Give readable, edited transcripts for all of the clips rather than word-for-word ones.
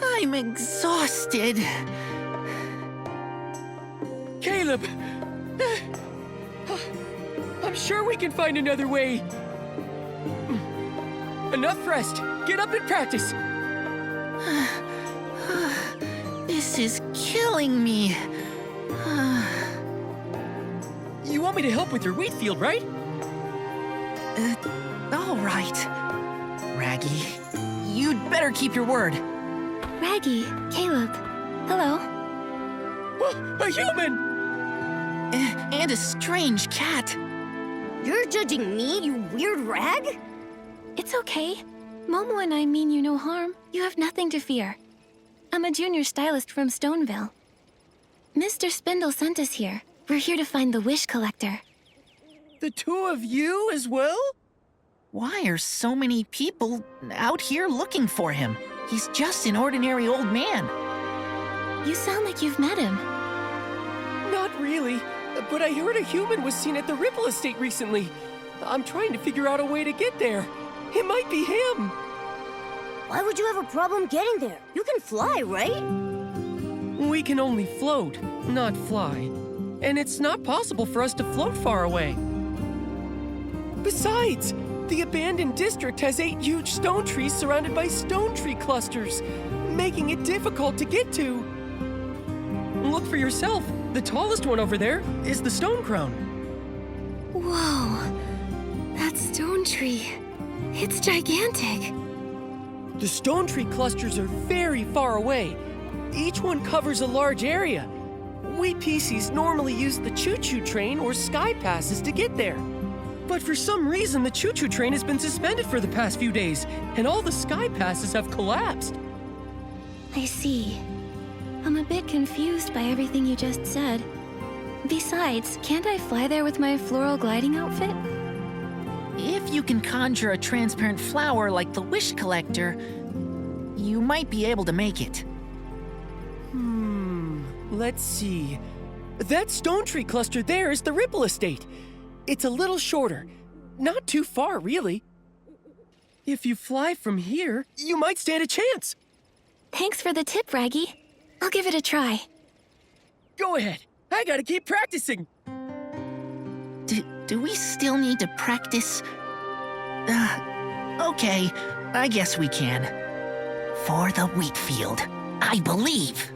I'm exhausted. Caleb! I'm sure we can find another way. Enough rest. Get up and practice. This is killing me. You want me to help with your wheat field, right? All right. Raggy, you'd better keep your word. Raggy, Caleb, hello. A human! And a strange cat. You're judging me, you weird rag? It's okay. Momo and I mean you no harm. You have nothing to fear. I'm a junior stylist from Stoneville. Mr. Spindle sent us here. We're here to find the wish collector. The two of you as well? Why are so many people out here looking for him? He's just an ordinary old man. You sound like you've met him. Not really, but I heard a human was seen at the Ripple Estate recently. I'm trying to figure out a way to get there. It might be him. Why would you have a problem getting there? You can fly, right? We can only float, not fly. And it's not possible for us to float far away. Besides, the abandoned district has 8 huge stone trees surrounded by stone tree clusters, making it difficult to get to. Look for yourself. The tallest one over there is the stone crown. Whoa, that stone tree. It's gigantic. The stone tree clusters are very far away. Each one covers a large area. We PCs normally use the choo-choo train or sky passes to get there. But for some reason, the choo-choo train has been suspended for the past few days, and all the sky passes have collapsed. I see. I'm a bit confused by everything you just said. Besides, can't I fly there with my floral gliding outfit? If you can conjure a transparent flower like the wish collector, you might be able to make it. Let's see. That stone tree cluster there is the Ripple Estate. It's a little shorter. Not too far, really. If you fly from here, you might stand a chance. Thanks for the tip, Raggy. I'll give it a try. Go ahead. I gotta keep practicing. Do we still need to practice? Okay, I guess we can. For the wheat field, I believe.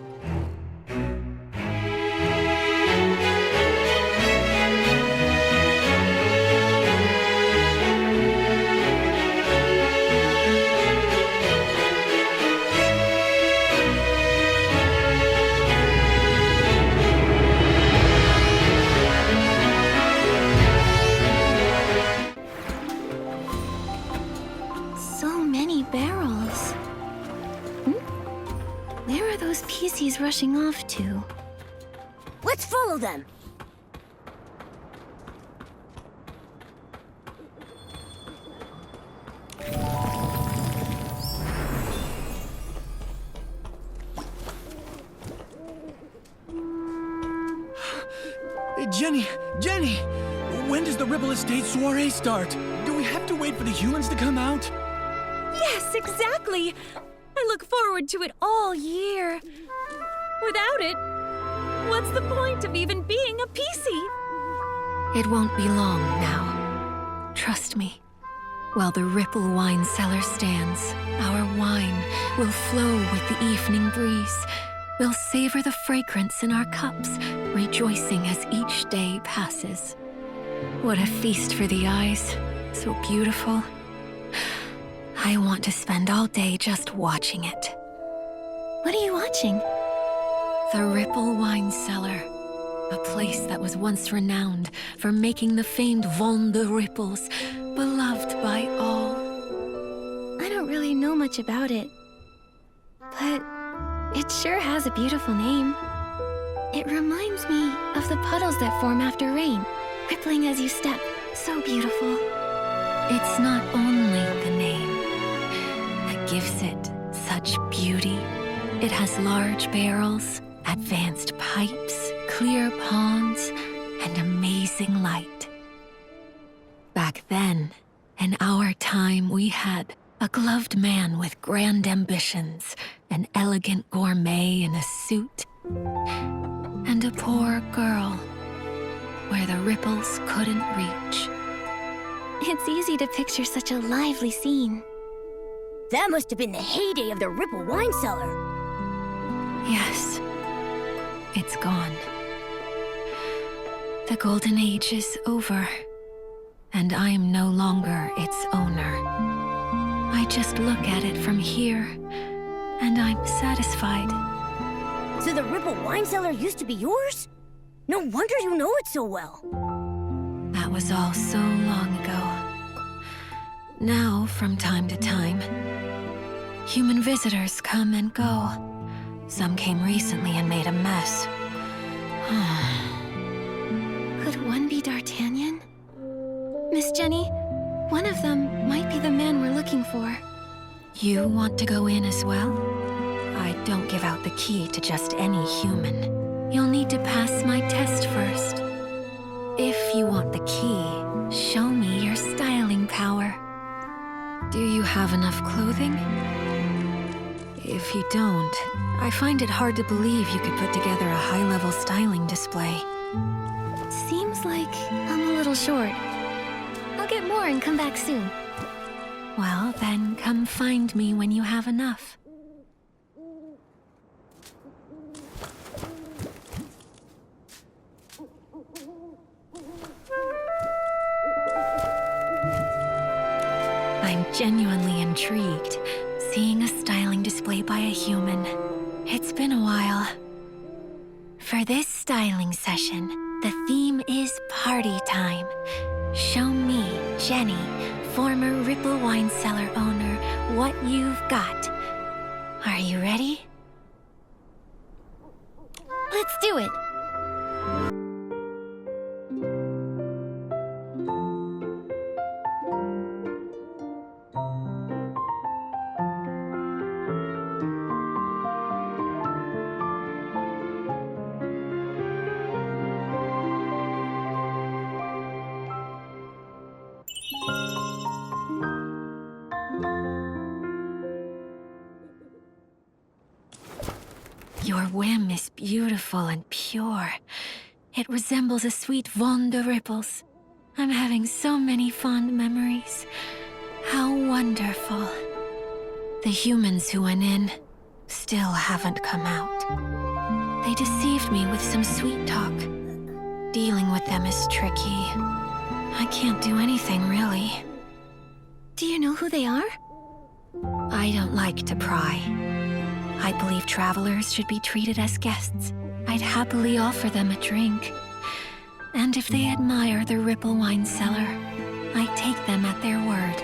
He's rushing off to. Let's follow them. Jenny! When does the Ripple Estate soiree start? Do we have to wait for the humans to come out? Yes, exactly! I look forward to it all year. Without it, what's the point of even being a PC? It won't be long now. Trust me. While the Ripple wine cellar stands, our wine will flow with the evening breeze. We'll savor the fragrance in our cups, rejoicing as each day passes. What a feast for the eyes. So beautiful. I want to spend all day just watching it. What are you watching? The Ripple Wine Cellar. A place that was once renowned for making the famed Vin de Ripples, beloved by all. I don't really know much about it, but it sure has a beautiful name. It reminds me of the puddles that form after rain, rippling as you step. So beautiful. It's not only the name that gives it such beauty. It has large barrels, advanced pipes, clear ponds, and amazing light. Back then, in our time, we had a gloved man with grand ambitions an elegant gourmet in a suit, and a poor girl where the ripples couldn't reach. It's easy to picture such a lively scene. That must have been the heyday of the Ripple wine cellar. Yes, it's gone. The golden age is over, and I'm no longer its owner. I just look at it from here, and I'm satisfied. So the Ripple wine cellar used to be yours? No wonder you know it so well. That was all so long ago. Now, from time to time, human visitors come and go. Some came recently and made a mess. Could one be D'Artagnan? Miss Jenny, one of them might be the man we're looking for. You want to go in as well? I don't give out the key to just any human. You'll need to pass my test first. If you want the key, show me your styling power. Do you have enough clothing? If you don't, I find it hard to believe you could put together a high-level styling display. Seems like I'm a little short. I'll get more and come back soon. Well, then come find me when you have enough. I'm genuinely intrigued, seeing a styling display by a human. It's been a while. For this styling session, the theme is party time. Show me, Jenny, former Ripple wine cellar owner, what you've got. Are you ready? Let's do it. Your whim is beautiful and pure. It resembles a sweet Vaughn de Ripples. I'm having so many fond memories. How wonderful. The humans who went in still haven't come out. They deceived me with some sweet talk. Dealing with them is tricky. I can't do anything, really. Do you know who they are? I don't like to pry. I believe travelers should be treated as guests. I'd happily offer them a drink. And if they admire the Ripple wine cellar, I take them at their word.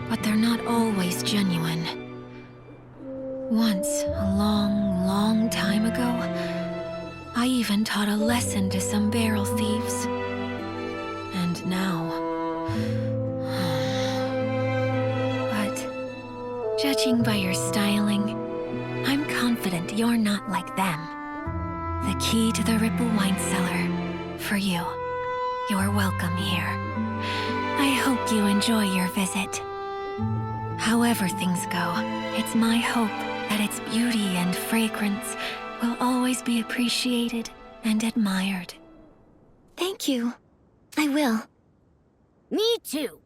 But they're not always genuine. Once, a long, long time ago, I even taught a lesson to some barrel thieves. And now... But, judging by your styling, I'm confident you're not like them. The key to the Ripple wine cellar, for you. You're welcome here. I hope you enjoy your visit. However things go, it's my hope that its beauty and fragrance will always be appreciated and admired. Thank you. I will. Me too.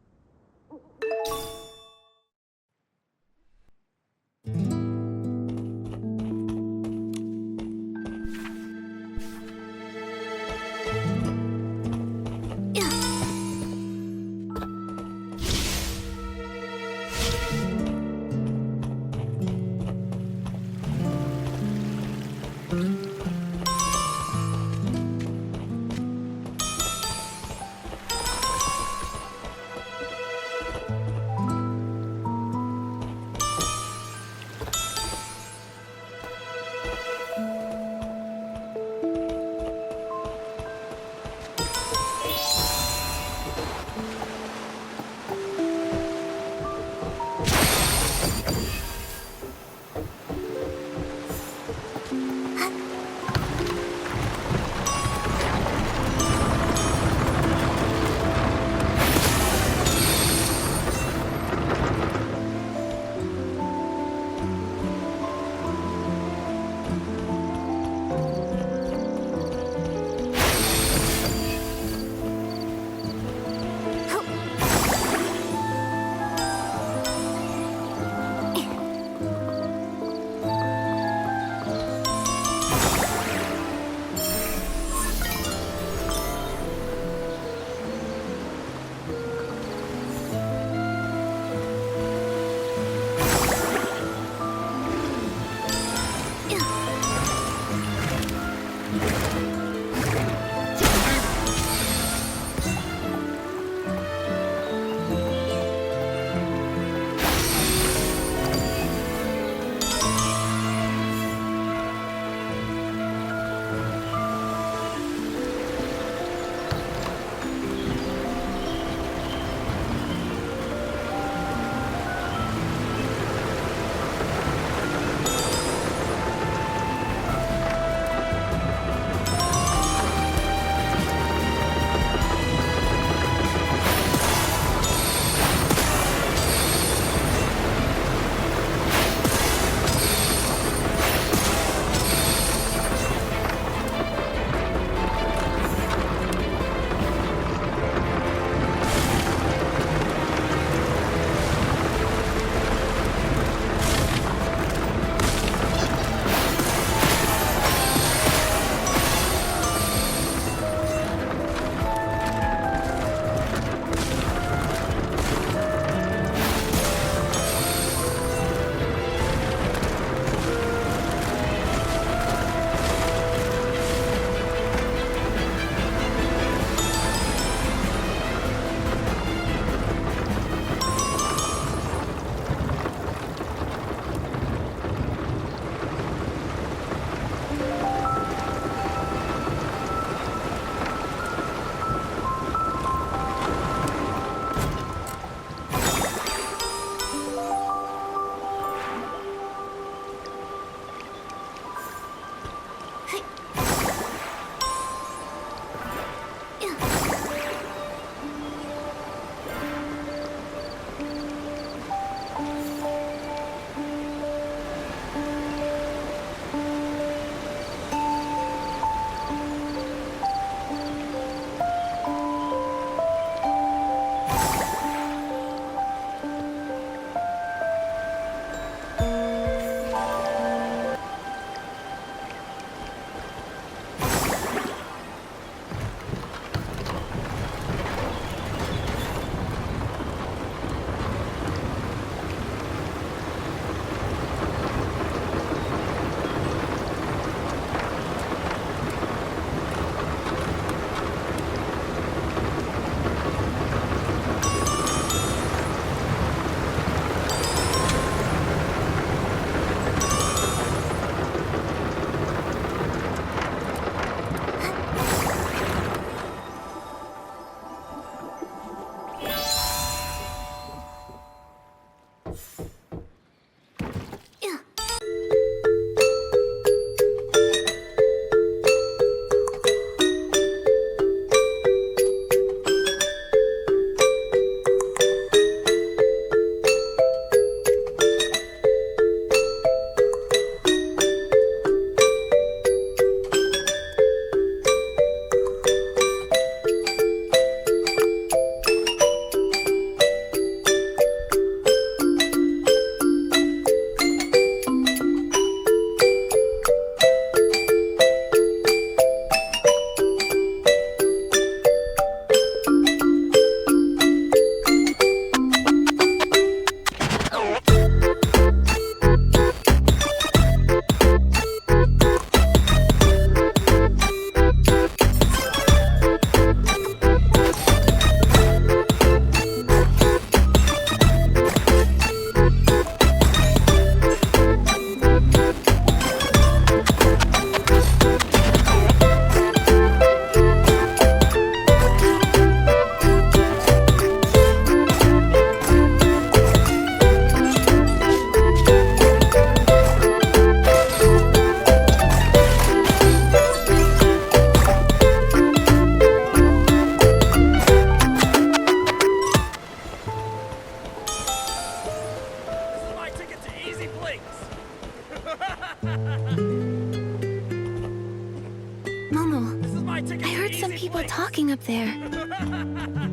Momo, I heard some people talking up there.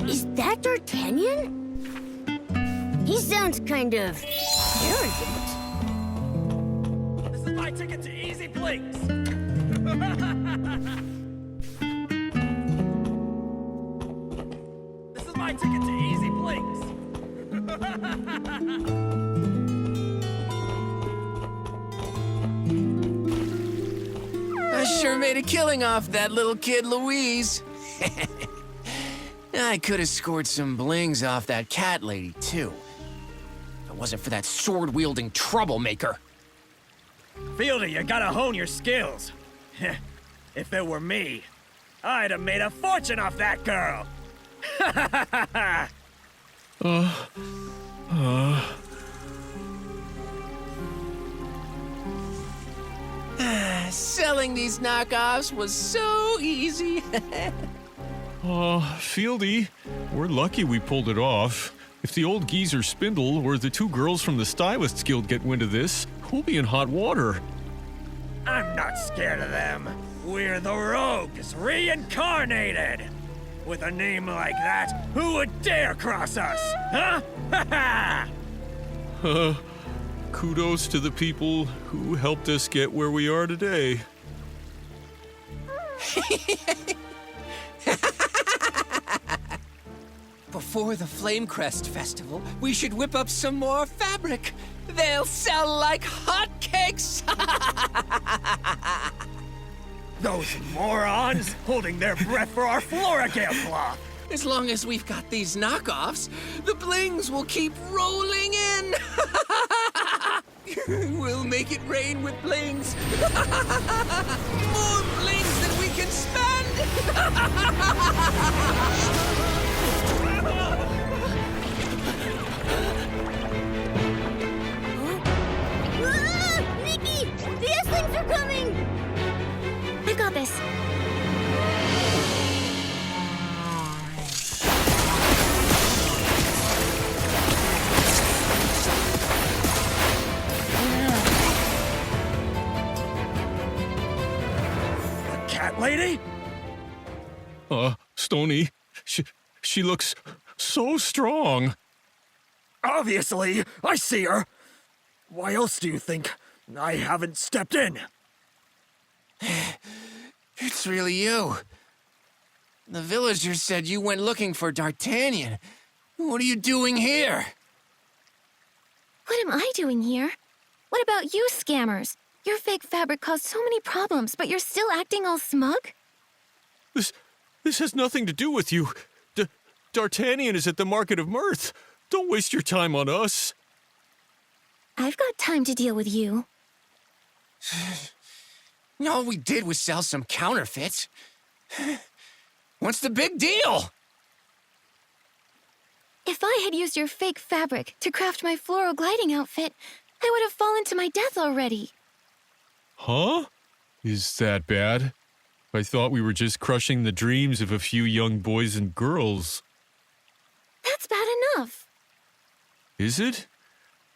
Is that D'Artagnan? He sounds kind of arrogant. This is my ticket to Easy Blinks. This is my ticket to Easy Blinks. I sure made a killing off that little kid, Louise. I could have scored some blings off that cat lady, too. If it wasn't for that sword-wielding troublemaker. Fielder, you gotta hone your skills. If it were me, I'd have made a fortune off that girl. Selling these knockoffs was so easy. Fieldy, we're lucky we pulled it off. If the old geezer Spindle or the two girls from the Stylists Guild get wind of this, we'll be in hot water. I'm not scared of them. We're the Rogues reincarnated. With a name like that, who would dare cross us? Huh? Ha ha! Kudos to the people who helped us get where we are today. Before the Flamecrest Festival, we should whip up some more fabric. They'll sell like hotcakes. Those morons holding their breath for our Floragale cloth. As long as we've got these knockoffs, the blings will keep rolling in. We'll make it rain with blings. More blings than we can spend. Ah! Nikki! The S-Lings are coming! I got this. Cat lady? Stony, she looks so strong. Obviously, I see her. Why else do you think I haven't stepped in? It's really you. The villagers said you went looking for D'Artagnan. What are you doing here? What am I doing here? What about you, scammers? Your fake fabric caused so many problems, but you're still acting all smug? This has nothing to do with you. D'Artagnan is at the Market of Mirth. Don't waste your time on us. I've got time to deal with you. All we did was sell some counterfeits. What's the big deal? If I had used your fake fabric to craft my floral gliding outfit, I would have fallen to my death already. Huh? Is that bad? I thought we were just crushing the dreams of a few young boys and girls. That's bad enough. Is it?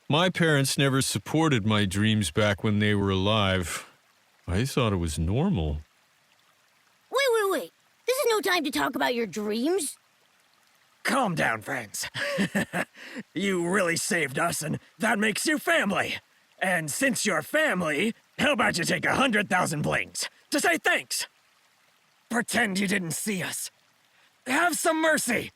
My parents never supported my dreams back when they were alive. I thought it was normal. Wait. This is no time to talk about your dreams. Calm down, friends. You really saved us, and that makes you family. And since you're family, how about you take 100,000 blings to say thanks? Pretend you didn't see us. Have some mercy.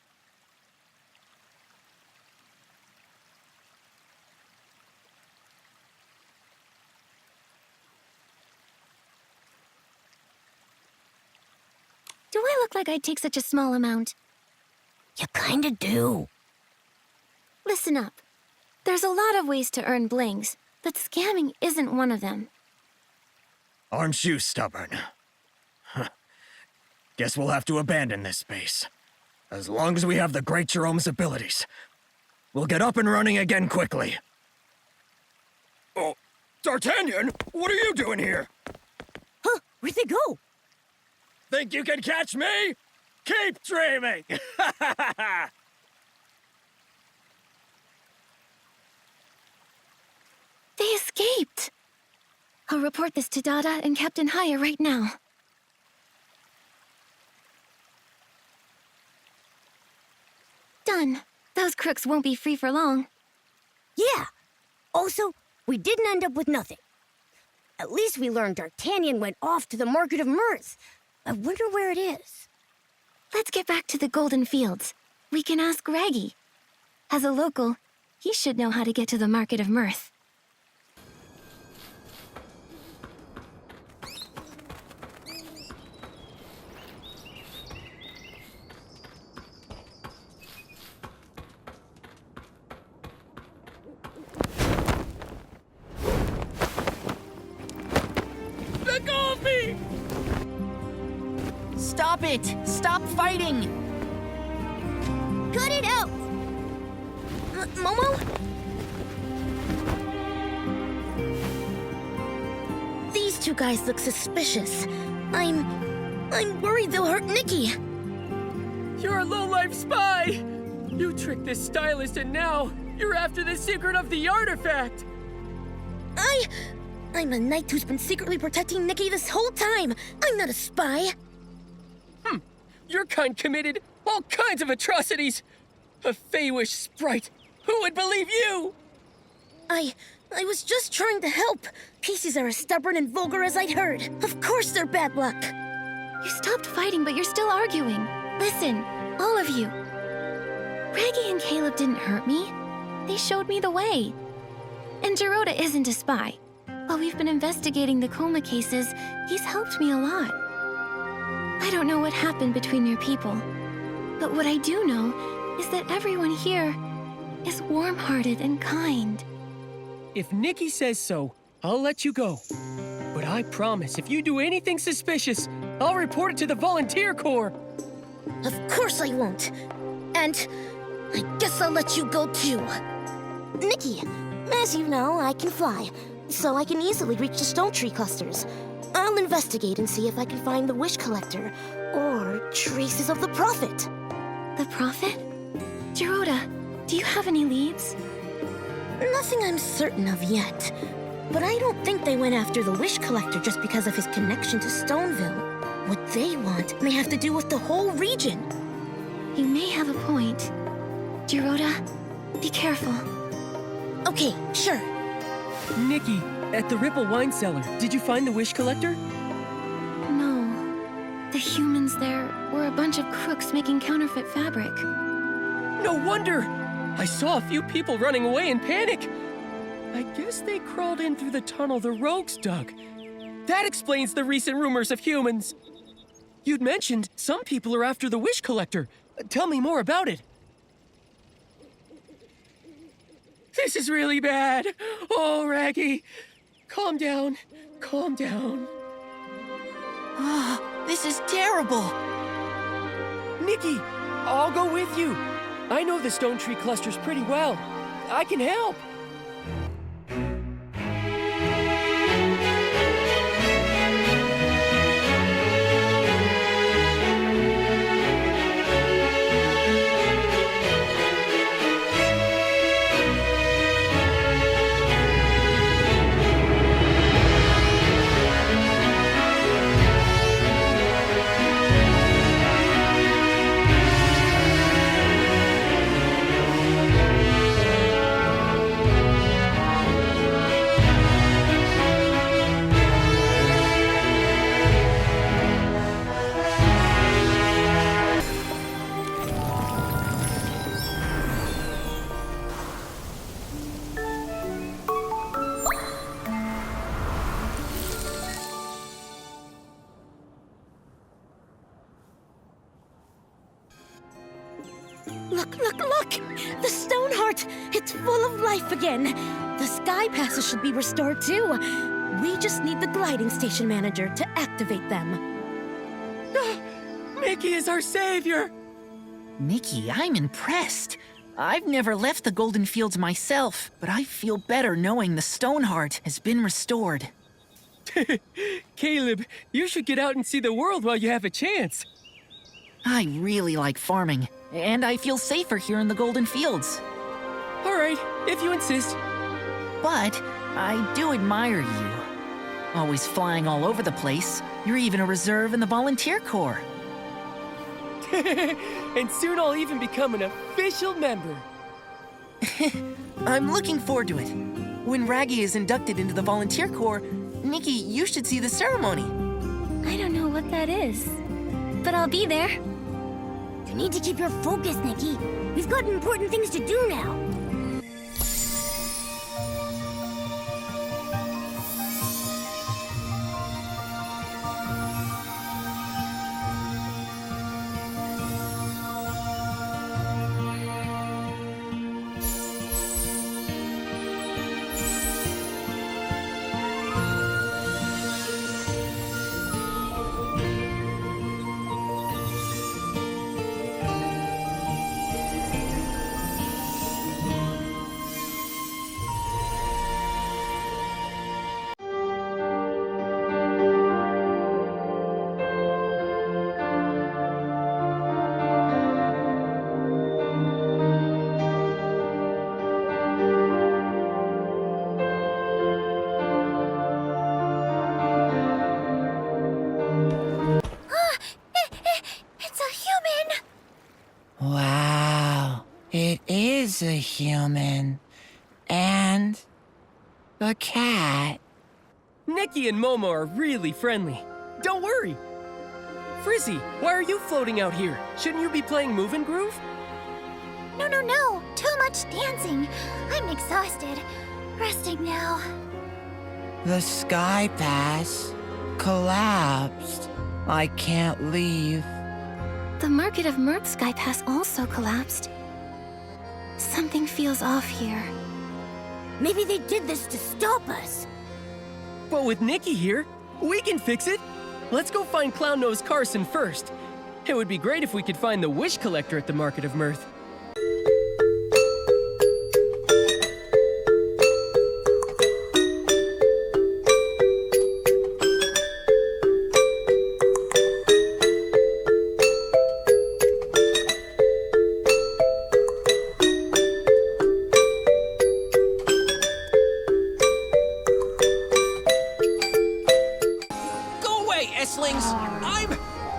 Do I look like I'd take such a small amount? You kinda do. Listen up. There's a lot of ways to earn blings, but scamming isn't one of them. Aren't you stubborn? Huh. Guess we'll have to abandon this space. As long as we have the Great Jerome's abilities, we'll get up and running again quickly. Oh, D'Artagnan, what are you doing here? Huh? Where'd they go? Think you can catch me? Keep dreaming! They escaped. I'll report this to Dada and Captain Haya right now. Done. Those crooks won't be free for long. Yeah. Also, we didn't end up with nothing. At least we learned D'Artagnan went off to the Market of Mirth. I wonder where it is. Let's get back to the Golden Fields. We can ask Raggy. As a local, he should know how to get to the Market of Mirth. Let go of me! Stop it! Stop fighting! Cut it out! Momo? These two guys look suspicious. I'm worried they'll hurt Nikki. You're a low-life spy! You tricked this stylist and now you're after the secret of the artifact! I'm a knight who's been secretly protecting Nikki this whole time. I'm not a spy. Your kind committed all kinds of atrocities! A Feywish sprite! Who would believe you? I was just trying to help. Pieces are as stubborn and vulgar as I'd heard. Of course they're bad luck. You stopped fighting, but you're still arguing. Listen, all of you. Raggy and Caleb didn't hurt me. They showed me the way. And Geroda isn't a spy. While we've been investigating the coma cases, he's helped me a lot. I don't know what happened between your people, but what I do know is that everyone here is warm-hearted and kind. If Nikki says so, I'll let you go. But I promise, if you do anything suspicious, I'll report it to the Volunteer Corps. Of course I won't. And I guess I'll let you go too. Nikki, as you know, I can fly, so I can easily reach the stone tree clusters. I'll investigate and see if I can find the Wish Collector, or traces of the Prophet. The Prophet? Geroda, do you have any leads? Nothing I'm certain of yet. But I don't think they went after the Wish Collector just because of his connection to Stoneville. What they want may have to do with the whole region. You may have a point. Geroda, be careful. Okay, sure. Nikki, at the Ripple Wine Cellar, did you find the Wish Collector? No. The humans there were a bunch of crooks making counterfeit fabric. No wonder! I saw a few people running away in panic. I guess they crawled in through the tunnel the rogues dug. That explains the recent rumors of humans. You'd mentioned some people are after the Wish Collector. Tell me more about it. This is really bad. Oh, Raggy. Calm down. Calm down. Oh, this is terrible! Nikki, I'll go with you. I know the stone tree clusters pretty well. I can help. Look! The stone heart! It's full of life again! The sky passes should be restored too. We just need the gliding station manager to activate them. Nikki is our savior! Nikki, I'm impressed. I've never left the Golden Fields myself, but I feel better knowing the Stoneheart has been restored. Caleb, you should get out and see the world while you have a chance. I really like farming, and I feel safer here in the Golden Fields. All right, if you insist. But I do admire you. Always flying all over the place. You're even a reserve in the volunteer corps. And soon I'll even become an official member. I'm looking forward to it. When Raggy is inducted into the volunteer corps, Nikki, you should see the ceremony. I don't know what that is, but I'll be there. You need to keep your focus, Nikki. We've got important things to do now. Wow, it is a human. And a cat. Nikki and Momo are really friendly. Don't worry. Frizzy, why are you floating out here? Shouldn't you be playing Move and Groove? No. Too much dancing. I'm exhausted. Resting now. The Sky Pass collapsed. I can't leave. The Market of Mirth Sky Pass also collapsed. Something feels off here. Maybe they did this to stop us. But with Nikki here, we can fix it. Let's go find Clown Nose Carson first. It would be great if we could find the Wish Collector at the Market of Mirth.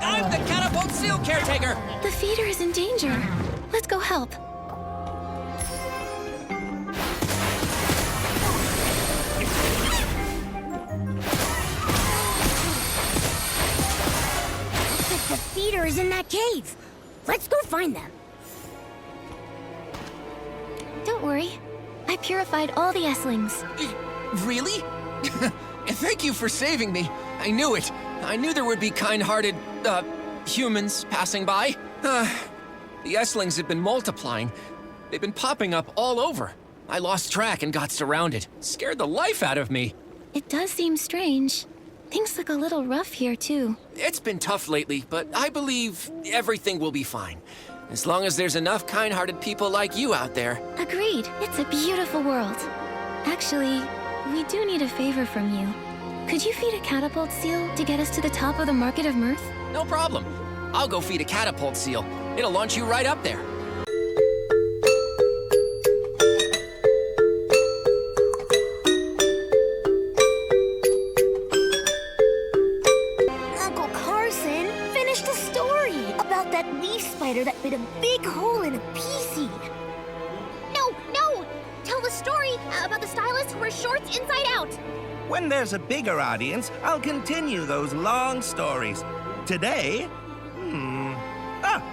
I'm the catapult seal caretaker! The feeder is in danger. Let's go help. The feeder is in that cave. Let's go find them. Don't worry. I purified all the S-lings. Really? Thank you for saving me. I knew it. I knew there would be kind-hearted, humans passing by. The S-lings have been multiplying. They've been popping up all over. I lost track and got surrounded. Scared the life out of me. It does seem strange. Things look a little rough here, too. It's been tough lately, but I believe everything will be fine. As long as there's enough kind-hearted people like you out there. Agreed. It's a beautiful world. Actually, we do need a favor from you. Could you feed a catapult seal to get us to the top of the Market of Mirth? No problem. I'll go feed a catapult seal. It'll launch you right up there. Uncle Carson, finish the story about that leaf spider that bit a big hole in a pea seed. No! Tell the story about the stylist who wears shorts inside out. When there's a bigger audience, I'll continue those long stories. Today,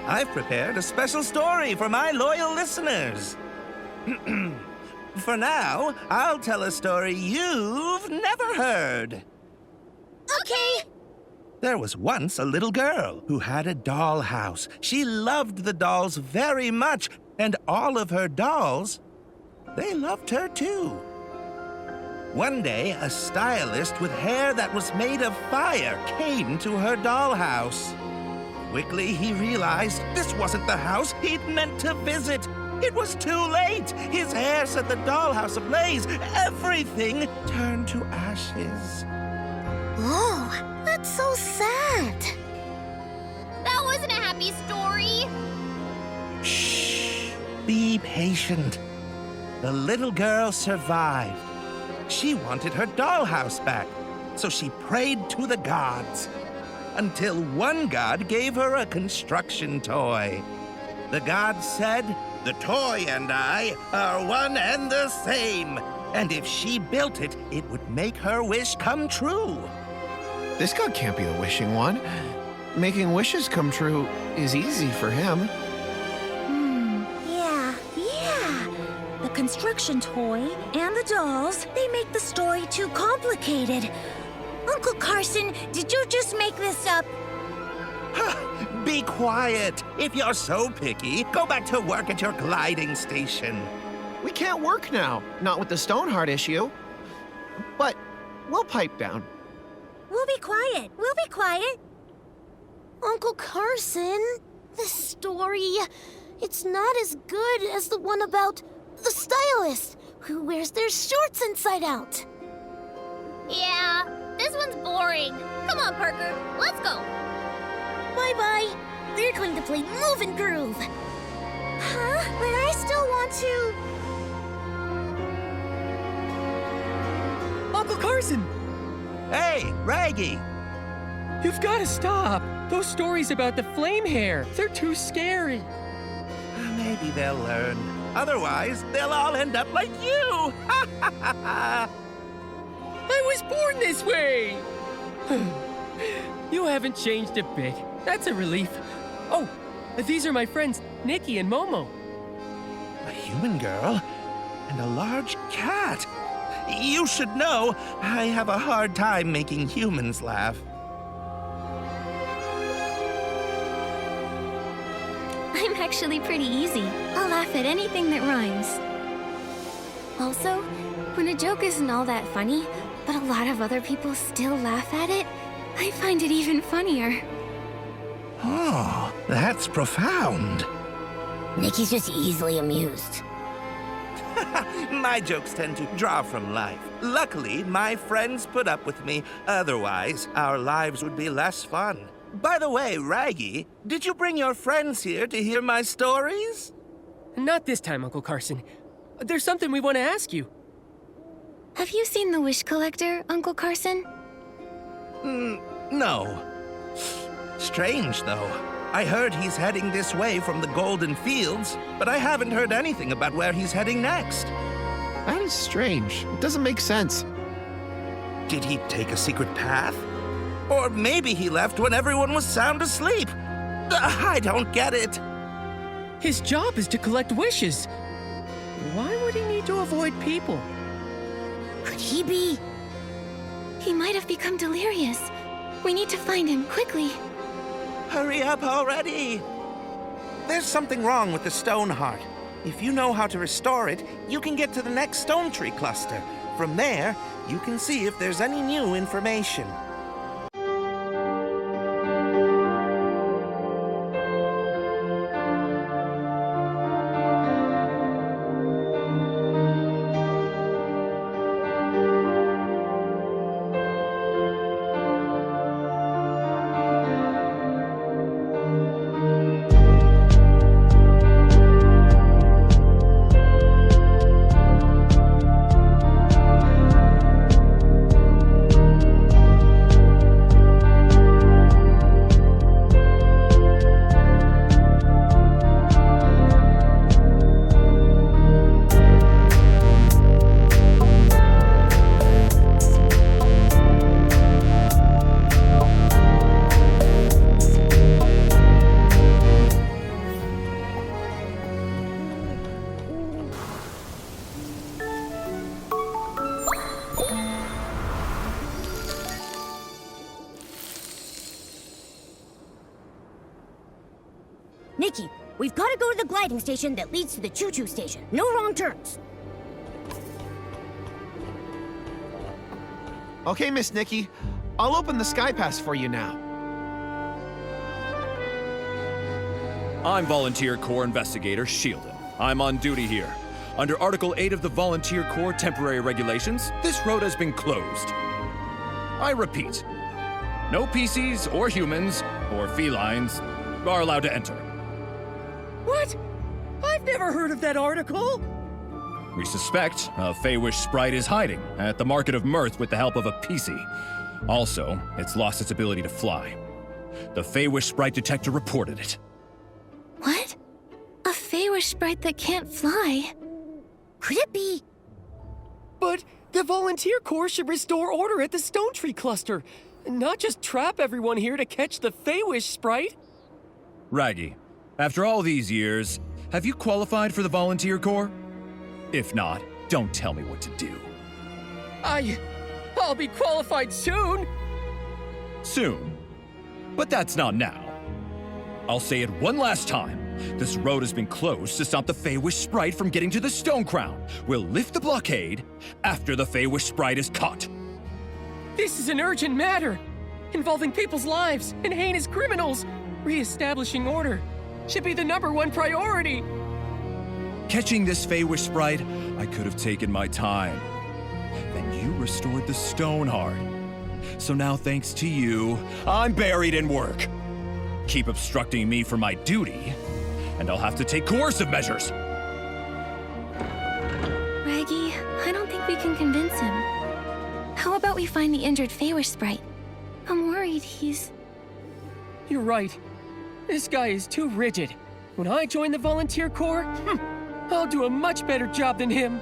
I've prepared a special story for my loyal listeners. For now, I'll tell a story you've never heard. Okay. There was once a little girl who had a doll house. She loved the dolls very much, and all of her dolls, they loved her too. One day, a stylist with hair that was made of fire came to her dollhouse. Quickly, he realized this wasn't the house he'd meant to visit. It was too late. His hair set the dollhouse ablaze. Everything turned to ashes. Oh, that's so sad. That wasn't a happy story. Shh. Be patient. The little girl survived. She wanted her dollhouse back, so she prayed to the gods. Until one god gave her a construction toy. The god said, "The toy and I are one and the same. And if she built it, it would make her wish come true." This god can't be the wishing one. Making wishes come true is easy for him. Yeah. The construction toy and the dolls, they make the story too complicated. Uncle Carson, did you just make this up? Be quiet. If you're so picky, go back to work at your gliding station. We can't work now, not with the Stoneheart issue. But we'll pipe down. We'll be quiet. Uncle Carson, this story, it's not as good as the one about the stylist who wears their shorts inside out. Yeah, this one's boring. Come on, Parker, let's go. Bye-bye. We're going to play Move and Groove. Huh? But I still want to... Uncle Carson! Hey, Raggy! You've got to stop. Those stories about the flame hair, they're too scary. Maybe they'll learn. Otherwise, they'll all end up like you! I was born this way! You haven't changed a bit. That's a relief. Oh, these are my friends, Nikki and Momo. A human girl and a large cat. You should know, I have a hard time making humans laugh. I'm actually pretty easy. I'll laugh at anything that rhymes. Also, when a joke isn't all that funny, but a lot of other people still laugh at it, I find it even funnier. Oh, that's profound. Nikki's just easily amused. My jokes tend to draw from life. Luckily, my friends put up with me. Otherwise, our lives would be less fun. By the way, Raggy, did you bring your friends here to hear my stories? Not this time, Uncle Carson. There's something we want to ask you. Have you seen the Wish Collector, Uncle Carson? No. Strange, though. I heard he's heading this way from the Golden Fields, but I haven't heard anything about where he's heading next. That is strange. It doesn't make sense. Did he take a secret path? Or maybe he left when everyone was sound asleep. I don't get it. His job is to collect wishes. Why would he need to avoid people? Could he be? He might have become delirious. We need to find him quickly. Hurry up already! There's something wrong with the Stoneheart. If you know how to restore it, you can get to the next stone tree cluster. From there, you can see if there's any new information. Nikki, we've got to go to the gliding station that leads to the choo-choo station. No wrong turns. Okay, Miss Nikki. I'll open the Sky Pass for you now. I'm Volunteer Corps Investigator Shieldon. I'm on duty here. Under Article 8 of the Volunteer Corps Temporary Regulations, this road has been closed. I repeat, no PCs or humans or felines are allowed to enter. What? I've never heard of that article. We suspect a Feywish sprite is hiding at the Market of Mirth with the help of a PC. Also, it's lost its ability to fly. The Feywish Sprite detector reported it. What? A Feywish sprite that can't fly? Could it be? But the volunteer corps should restore order at the Stone Tree Cluster, not just trap everyone here to catch the Feywish sprite. Raggy, after all these years, have you qualified for the Volunteer Corps? If not, don't tell me what to do. I'll be qualified soon. Soon. But that's not now. I'll say it one last time. This road has been closed to stop the Feywish Sprite from getting to the Stone Crown. We'll lift the blockade after the Feywish Sprite is caught. This is an urgent matter, involving people's lives and heinous criminals. Re-establishing order should be the #1 priority. Catching this Feywish Sprite, I could have taken my time. Then you restored the Stoneheart. So now, thanks to you, I'm buried in work. Keep obstructing me from my duty, and I'll have to take coercive measures. Raggy, I don't think we can convince him. How about we find the injured Feywish sprite? I'm worried he's... You're right. This guy is too rigid. When I join the volunteer corps, I'll do a much better job than him.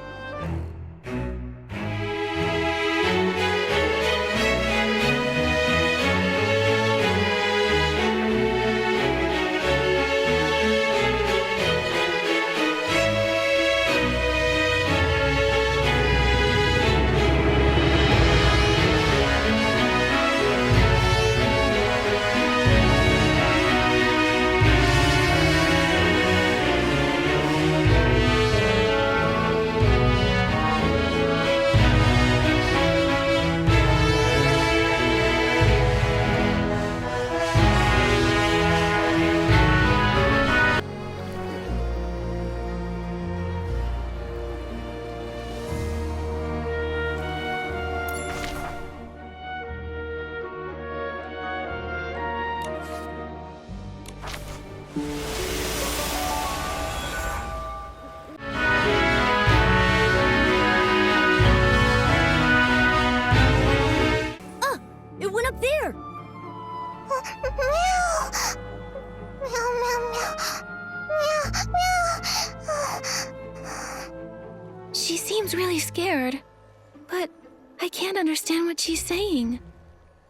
It went up there! She seems really scared, but I can't understand what she's saying.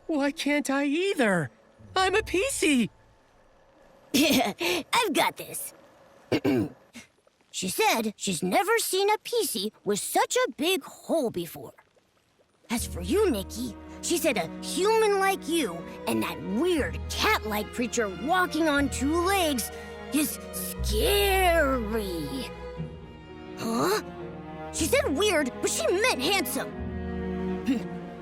Why can't I either? I'm a PC! I've got this. She said she's never seen a PC with such a big hole before. As for you, Nikki, she said a human like you and that weird cat-like creature walking on 2 legs is scary. Huh? She said weird, but she meant handsome.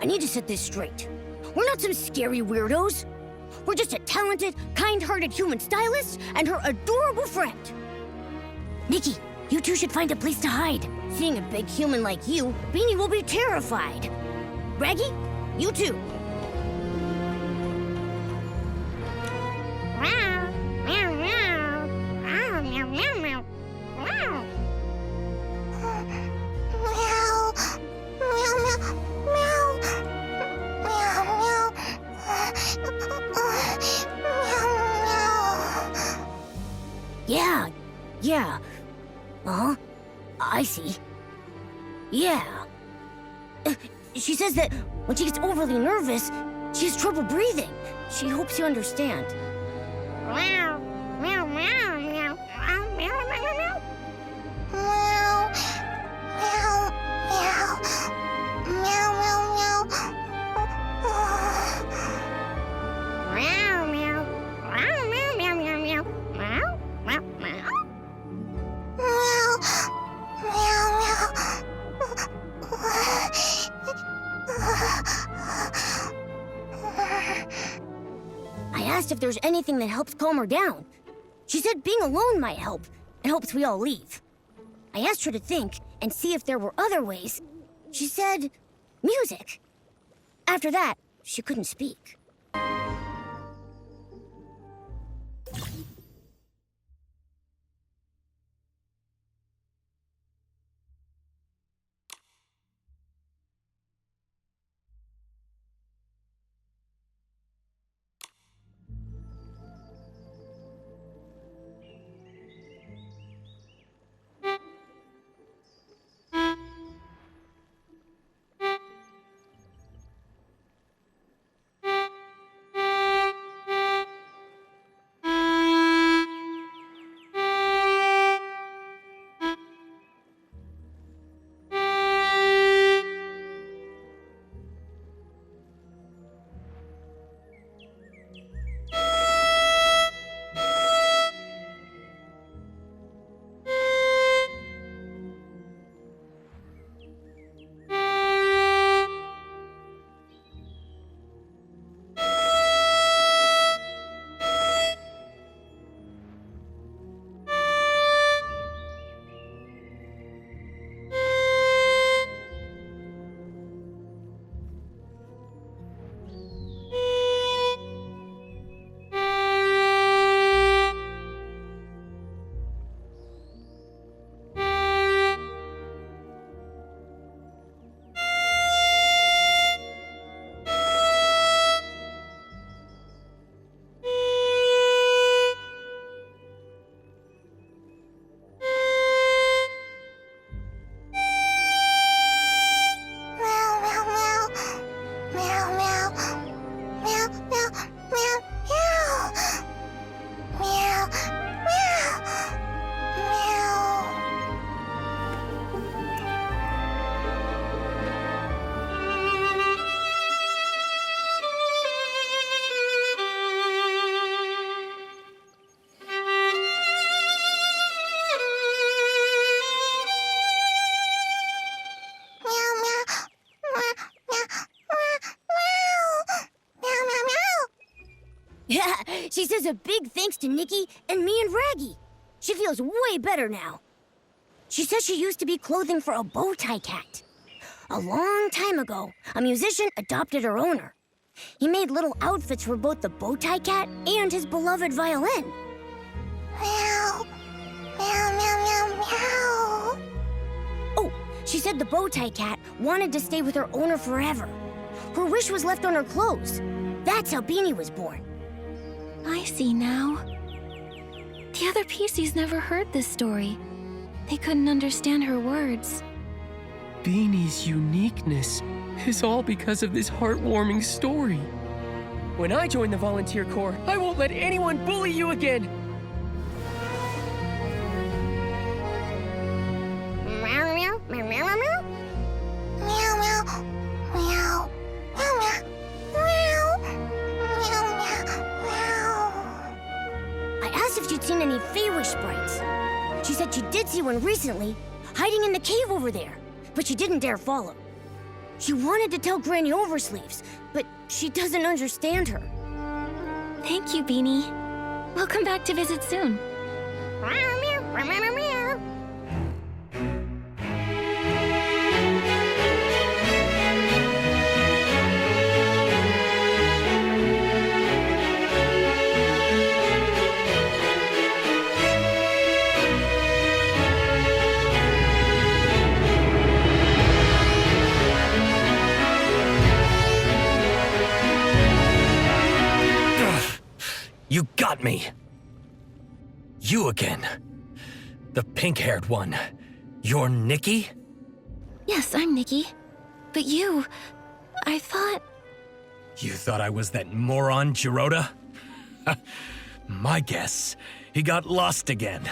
I need to set this straight. We're not some scary weirdos. We're just a talented, kind-hearted human stylist and her adorable friend. Nikki, you two should find a place to hide. Seeing a big human like you, Beanie will be terrified. Raggy, you too. Yeah. Uh-huh. I see. Yeah. She says that when she gets overly nervous, she has trouble breathing. She hopes you understand. I asked if there's anything that helps calm her down. She said being alone might help, and hopes we all leave. I asked her to think and see if there were other ways. She said music. After that, she couldn't speak. She says a big thanks to Nikki and me and Raggy. She feels way better now. She says she used to be clothing for a bow tie cat. A long time ago, a musician adopted her owner. He made little outfits for both the bow tie cat and his beloved violin. Meow. Meow, meow, meow, meow. Oh, she said the bow tie cat wanted to stay with her owner forever. Her wish was left on her clothes. That's how Beanie was born. I see now. The other PCs never heard this story. They couldn't understand her words. Beanie's uniqueness is all because of this heartwarming story. When I join the volunteer corps, I won't let anyone bully you again. Meow, meow, meow, meow, meow, meow. Meow, meow, meow, meow, meow, meow, meow, meow. I asked if she'd seen any Feywish sprites. She said she did see one recently, hiding in the cave over there, but she didn't dare follow. She wanted to tell Granny Oversleeves, but she doesn't understand her. Thank you, Beanie. We'll come back to visit soon. Meow, meow, meow, meow, meow. You got me! You again. The pink-haired one. You're Nikki? Yes, I'm Nikki. But you... I thought... You thought I was that moron, Giroda? My guess, he got lost again.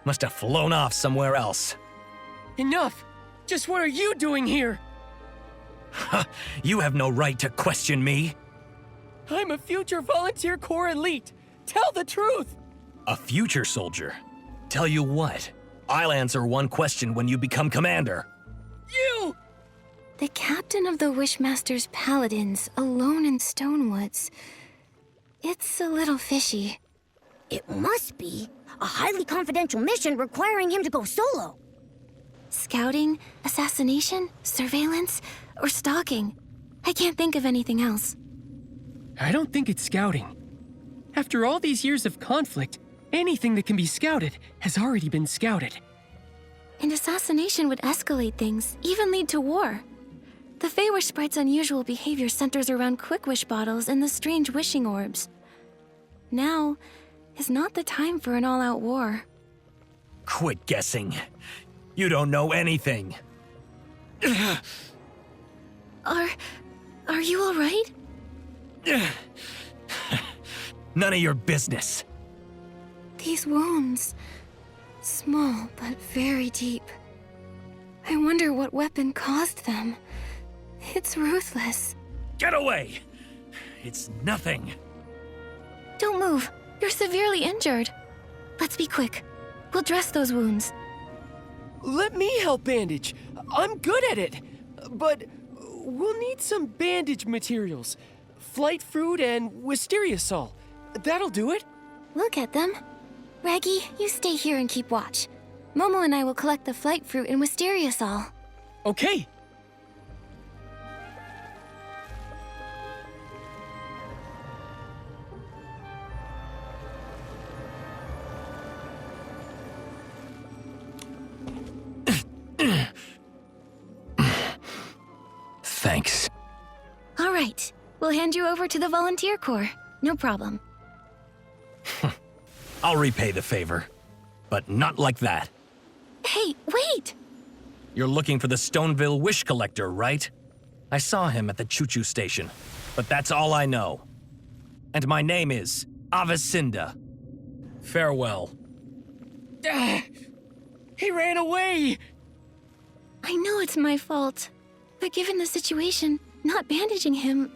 Must have flown off somewhere else. Enough! Just what are you doing here? You have no right to question me. I'm a future volunteer corps elite. Tell the truth. A future soldier? Tell you what, I'll answer one question when you become commander. You! The captain of the Wishmaster's Paladins, alone in Stonewoods. It's a little fishy. It must be a highly confidential mission requiring him to go solo. Scouting, assassination, surveillance, or stalking. I can't think of anything else. I don't think it's scouting. After all these years of conflict, anything that can be scouted has already been scouted. And assassination would escalate things, even lead to war. The Feywish sprite's unusual behavior centers around quick wish bottles and the strange wishing orbs. Now is not the time for an all-out war. Quit guessing. You don't know anything. Are you all right? None of your business. These wounds, small but very deep. I wonder what weapon caused them. It's ruthless. Get away! It's nothing. Don't move. You're severely injured. Let's be quick. We'll dress those wounds. Let me help bandage. I'm good at it. But we'll need some bandage materials. Flight fruit and wisteria sol. That'll do it. We'll get them. Raggy, you stay here and keep watch. Momo and I will collect the flight fruit and wisteria sol. Okay. Thanks. All right. We'll hand you over to the volunteer corps. No problem. I'll repay the favor, but not like that. Hey, wait! You're looking for the Stoneville Wish Collector, right? I saw him at the choo-choo station, but that's all I know. And my name is Avicinda. Farewell. He ran away! I know it's my fault, but given the situation, not bandaging him...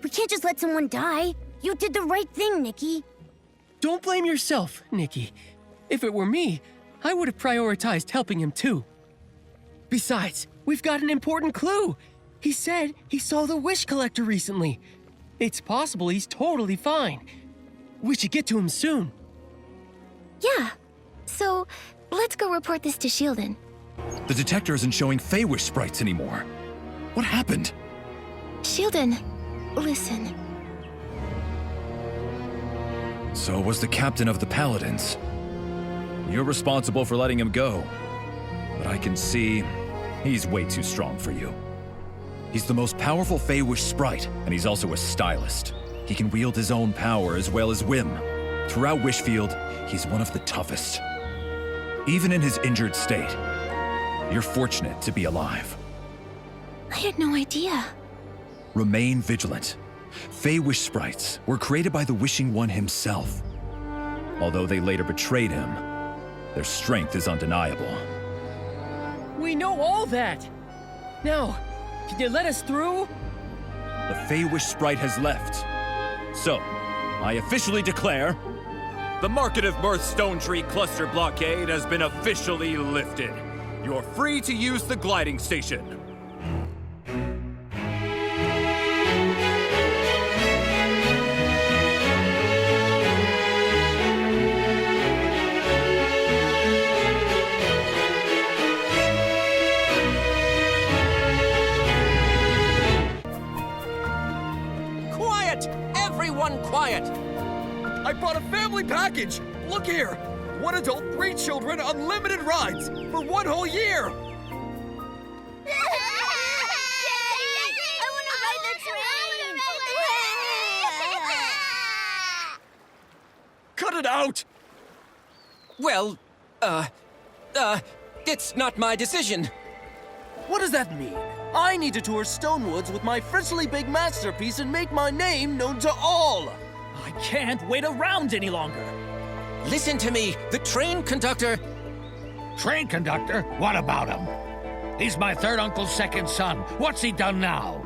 We can't just let someone die. You did the right thing, Nikki. Don't blame yourself, Nikki. If it were me, I would have prioritized helping him too. Besides, we've got an important clue. He said he saw the Wish Collector recently. It's possible he's totally fine. We should get to him soon. Yeah. So, let's go report this to Shieldon. The detector isn't showing Feywish sprites anymore. What happened? Shieldon, listen. So was the captain of the Paladins. You're responsible for letting him go. But I can see he's way too strong for you. He's the most powerful Feywish sprite, and he's also a stylist. He can wield his own power as well as whim. Throughout Wishfield, he's one of the toughest. Even in his injured state, you're fortunate to be alive. I had no idea. Remain vigilant. Feywish sprites were created by the Wishing One himself. Although they later betrayed him, their strength is undeniable. We know all that. Now, can you let us through? The Feywish sprite has left. So, I officially declare... The Market of Mirth Stone Tree Cluster blockade has been officially lifted. You're free to use the gliding station. Quiet! Everyone quiet! I brought a family package! Look here! 1 adult, 3 children, unlimited rides for 1 whole year! I want to ride the train! Cut it out! Well, it's not my decision. What does that mean? I need to tour Stonewoods with my freshly big masterpiece and make my name known to all! I can't wait around any longer! Listen to me, the train conductor... Train conductor? What about him? He's my third uncle's second son. What's he done now?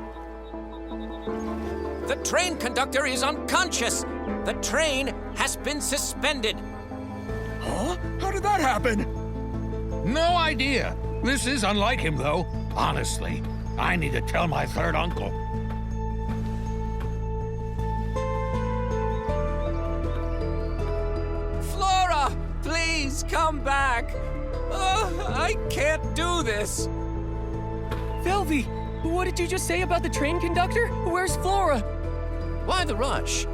The train conductor is unconscious. The train has been suspended. Huh? How did that happen? No idea. This is unlike him, though. Honestly, I need to tell my third uncle. Flora, please come back. I can't do this. Velvy, what did you just say about the train conductor? Where's Flora? Why the rush?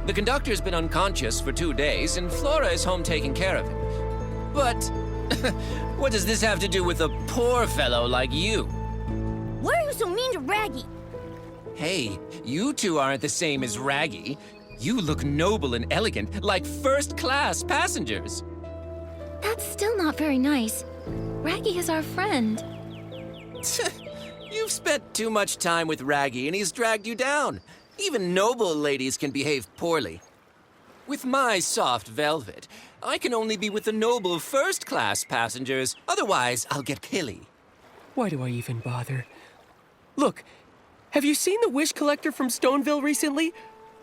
The conductor's been unconscious for 2 days, and Flora is home taking care of him. But what does this have to do with a poor fellow like you? Why are you so mean to Raggy? Hey, you two aren't the same as Raggy. You look noble and elegant, like first-class passengers. That's still not very nice. Raggy is our friend. You've spent too much time with Raggy, and he's dragged you down. Even noble ladies can behave poorly. With my soft velvet, I can only be with the noble first-class passengers. Otherwise, I'll get pilly. Why do I even bother? Look, have you seen the wish collector from Stoneville recently?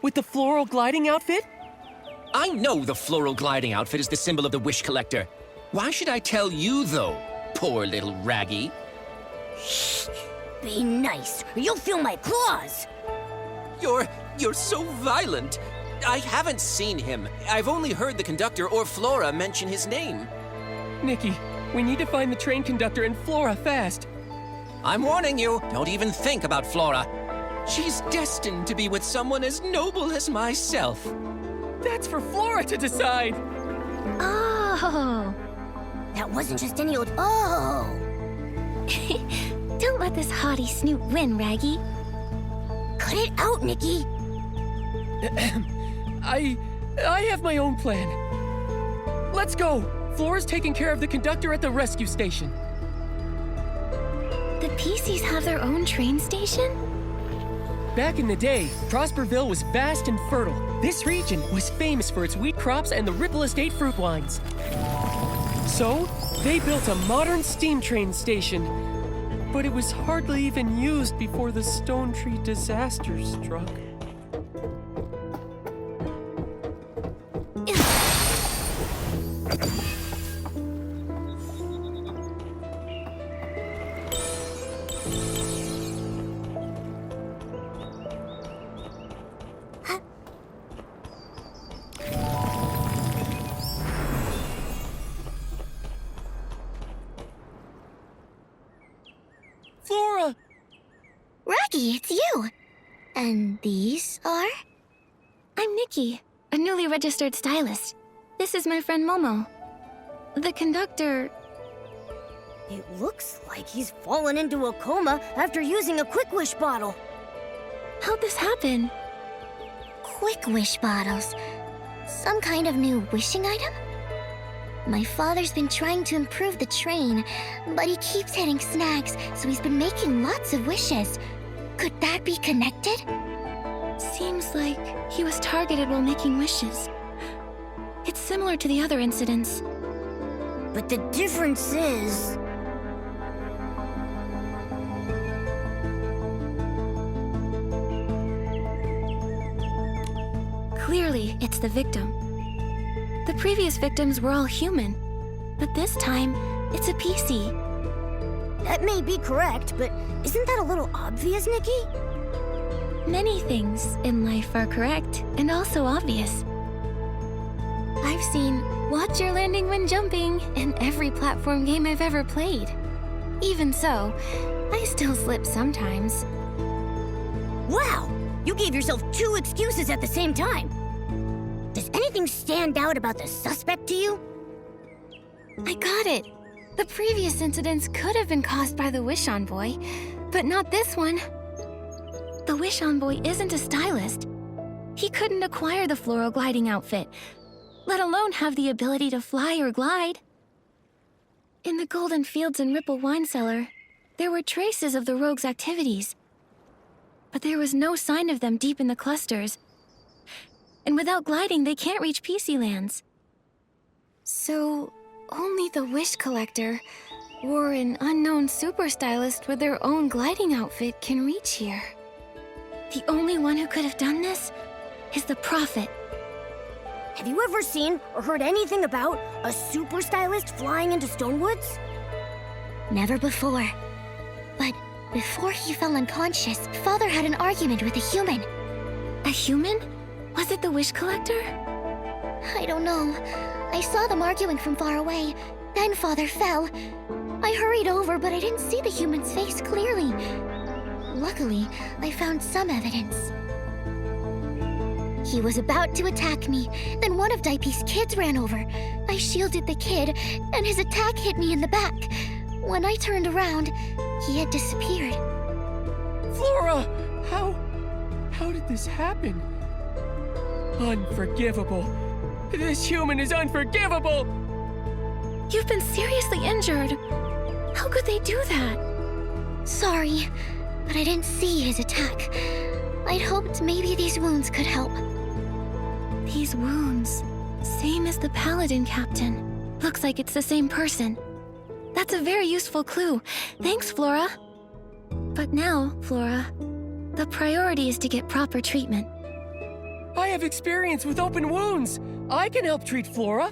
With the floral gliding outfit? I know the floral gliding outfit is the symbol of the wish collector. Why should I tell you, though, poor little Raggy? Be nice, or you'll feel my claws. You're so violent. I haven't seen him. I've only heard the conductor or Flora mention his name. Nikki, we need to find the train conductor and Flora fast. I'm warning you, don't even think about Flora. She's destined to be with someone as noble as myself. That's for Flora to decide. Oh. That wasn't just any old oh. Don't let this haughty snoot win, Raggy. Cut it out, Nikki. I have my own plan. Let's go. Flora's taking care of the conductor at the rescue station. The PCs have their own train station? Back in the day, Prosperville was vast and fertile. This region was famous for its wheat crops and the Ripple Estate fruit wines. So, they built a modern steam train station. But it was hardly even used before the Stone Tree disaster struck. I'm Nikki, a newly registered stylist. This is my friend Momo. The conductor... It looks like he's fallen into a coma after using a Quick Wish bottle. How'd this happen? Quick Wish bottles? Some kind of new wishing item? My father's been trying to improve the train, but he keeps hitting snags, so he's been making lots of wishes. Could that be connected? Seems like he was targeted while making wishes. It's similar to the other incidents. But the difference is... Clearly, it's the victim. The previous victims were all human, but this time, it's a PC. That may be correct, but isn't that a little obvious, Nikki? Many things in life are correct and also obvious. I've seen Watch Your Landing When Jumping in every platform game I've ever played. Even so, I still slip sometimes. Wow! You gave yourself 2 excuses at the same time. Does anything stand out about the suspect to you? I got it. The previous incidents could have been caused by the Wish Envoy, but not this one. The Wish Envoy isn't a stylist. He couldn't acquire the floral gliding outfit, let alone have the ability to fly or glide. In the Golden Fields and Ripple Wine Cellar, there were traces of the rogue's activities, but there was no sign of them deep in the clusters. And without gliding, they can't reach PC lands. So, only the Wish Collector or an unknown super stylist with their own gliding outfit can reach here. The only one who could have done this is the Prophet. Have you ever seen or heard anything about a super stylist flying into Stonewoods? Never before. But before he fell unconscious, Father had an argument with a human. A human? Was it the Wish Collector? I don't know. I saw them arguing from far away. Then Father fell. I hurried over, but I didn't see the human's face clearly. Luckily, I found some evidence. He was about to attack me. Then one of Daipi's kids ran over. I shielded the kid, and his attack hit me in the back. When I turned around, he had disappeared. Flora! How did this happen? Unforgivable. This human is unforgivable! You've been seriously injured. How could they do that? Sorry, but I didn't see his attack. I'd hoped maybe these wounds could help. These wounds, same as the Paladin Captain. Looks like it's the same person. That's a very useful clue. Thanks, Flora. But now, Flora, the priority is to get proper treatment. I have experience with open wounds. I can help treat Flora.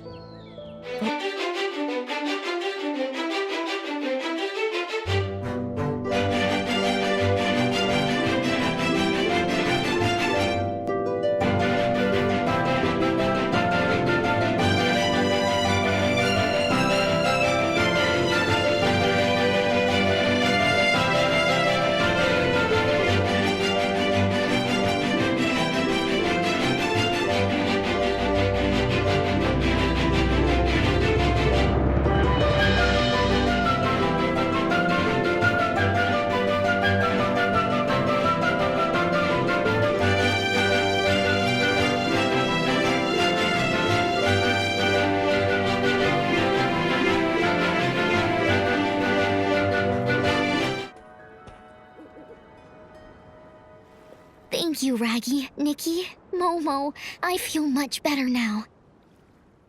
Thank you, Raggy, Nikki, Momo. I feel much better now.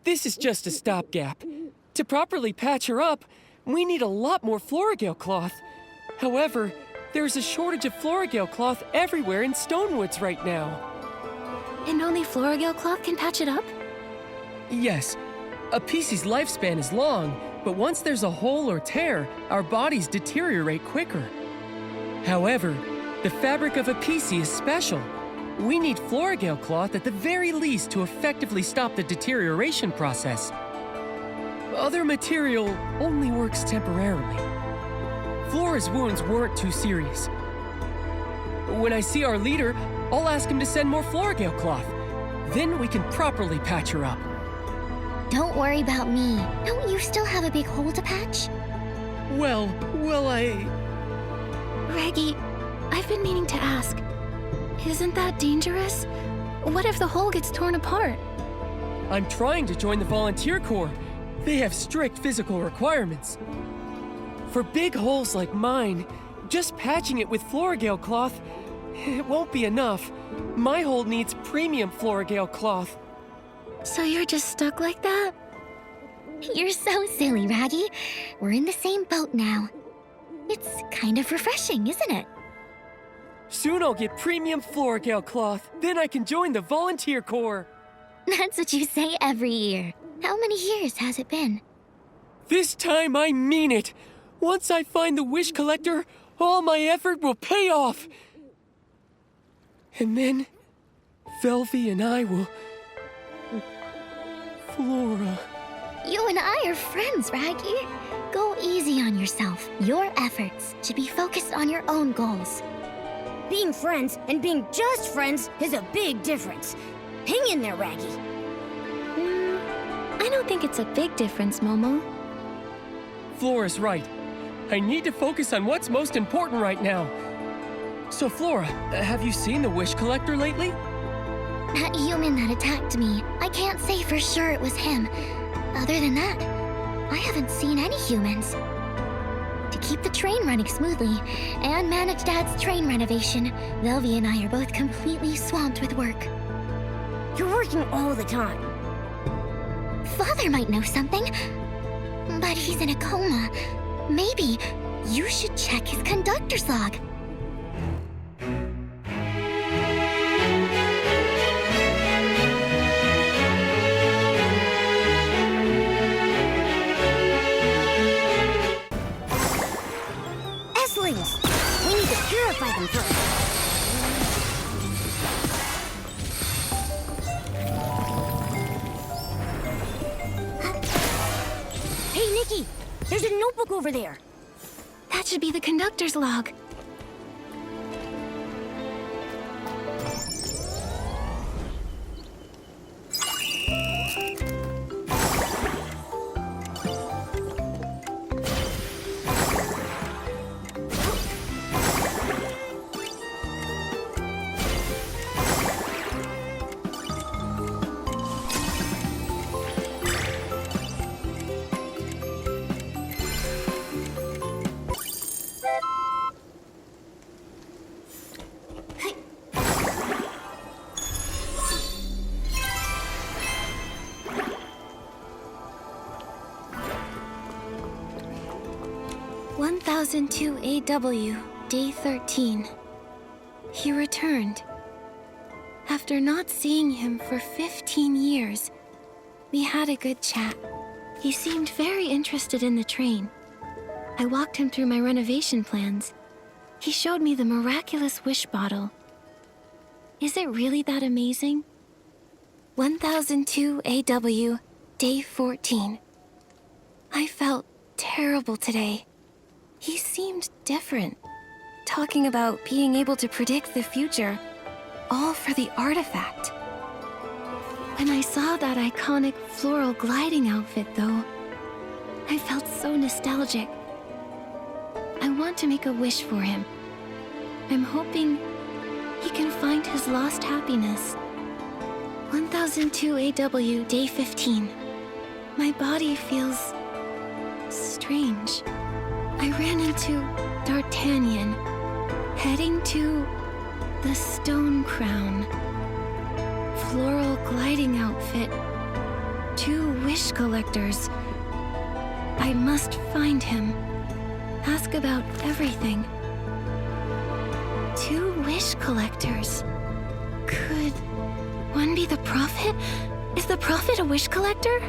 This is just a stopgap. To properly patch her up, we need a lot more Florigale cloth. However, there's a shortage of Florigale cloth everywhere in Stonewoods right now. And only Florigale cloth can patch it up? Yes. A PC's lifespan is long, but once there's a hole or tear, our bodies deteriorate quicker. However, the fabric of a PC is special. We need Florigale cloth at the very least to effectively stop the deterioration process. Other material only works temporarily. Flora's wounds weren't too serious. When I see our leader, I'll ask him to send more Florigale cloth. Then we can properly patch her up. Don't worry about me. Don't you still have a big hole to patch? Well, Raggy, I've been meaning to ask. Isn't that dangerous? What if the hole gets torn apart? I'm trying to join the volunteer corps. They have strict physical requirements. For big holes like mine, just patching it with Florigale cloth, it won't be enough. My hole needs premium Florigale cloth. So you're just stuck like that? You're so silly, Raggy. We're in the same boat now. It's kind of refreshing, isn't it? Soon I'll get premium Florigale cloth. Then I can join the volunteer corps. That's what you say every year. How many years has it been? This time I mean it. Once I find the wish collector, all my effort will pay off. And then, Velvy and I will... Flora... You and I are friends, Raggy. Go easy on yourself. Your efforts should be focused on your own goals. Being friends and being just friends is a big difference. Hang in there, Raggy. I don't think it's a big difference, Momo. Flora's right. I need to focus on what's most important right now. So, Flora, have you seen the wish collector lately? That human that attacked me, I can't say for sure it was him. Other than that, I haven't seen any humans. To keep the train running smoothly and manage Dad's train renovation, Velvy and I are both completely swamped with work. You're working all the time. Father might know something, but he's in a coma. Maybe you should check his conductor's log. Eslings! We need to purify them first. Hey, Nikki! There's a notebook over there. That should be the conductor's log. AW, Day 13. He returned. After not seeing him for 15 years, we had a good chat. He seemed very interested in the train. I walked him through my renovation plans. He showed me the miraculous wish bottle. Is it really that amazing? 1002 AW, Day 14. I felt terrible today. He seemed different, talking about being able to predict the future, all for the artifact. When I saw that iconic floral gliding outfit, though, I felt so nostalgic. I want to make a wish for him. I'm hoping he can find his lost happiness. 1002 AW, Day 15. My body feels strange. I ran into D'Artagnan, heading to the Stone Crown. Floral gliding outfit. 2 wish collectors. I must find him. Ask about everything. 2 wish collectors. Could one be the Prophet? Is the Prophet a wish collector?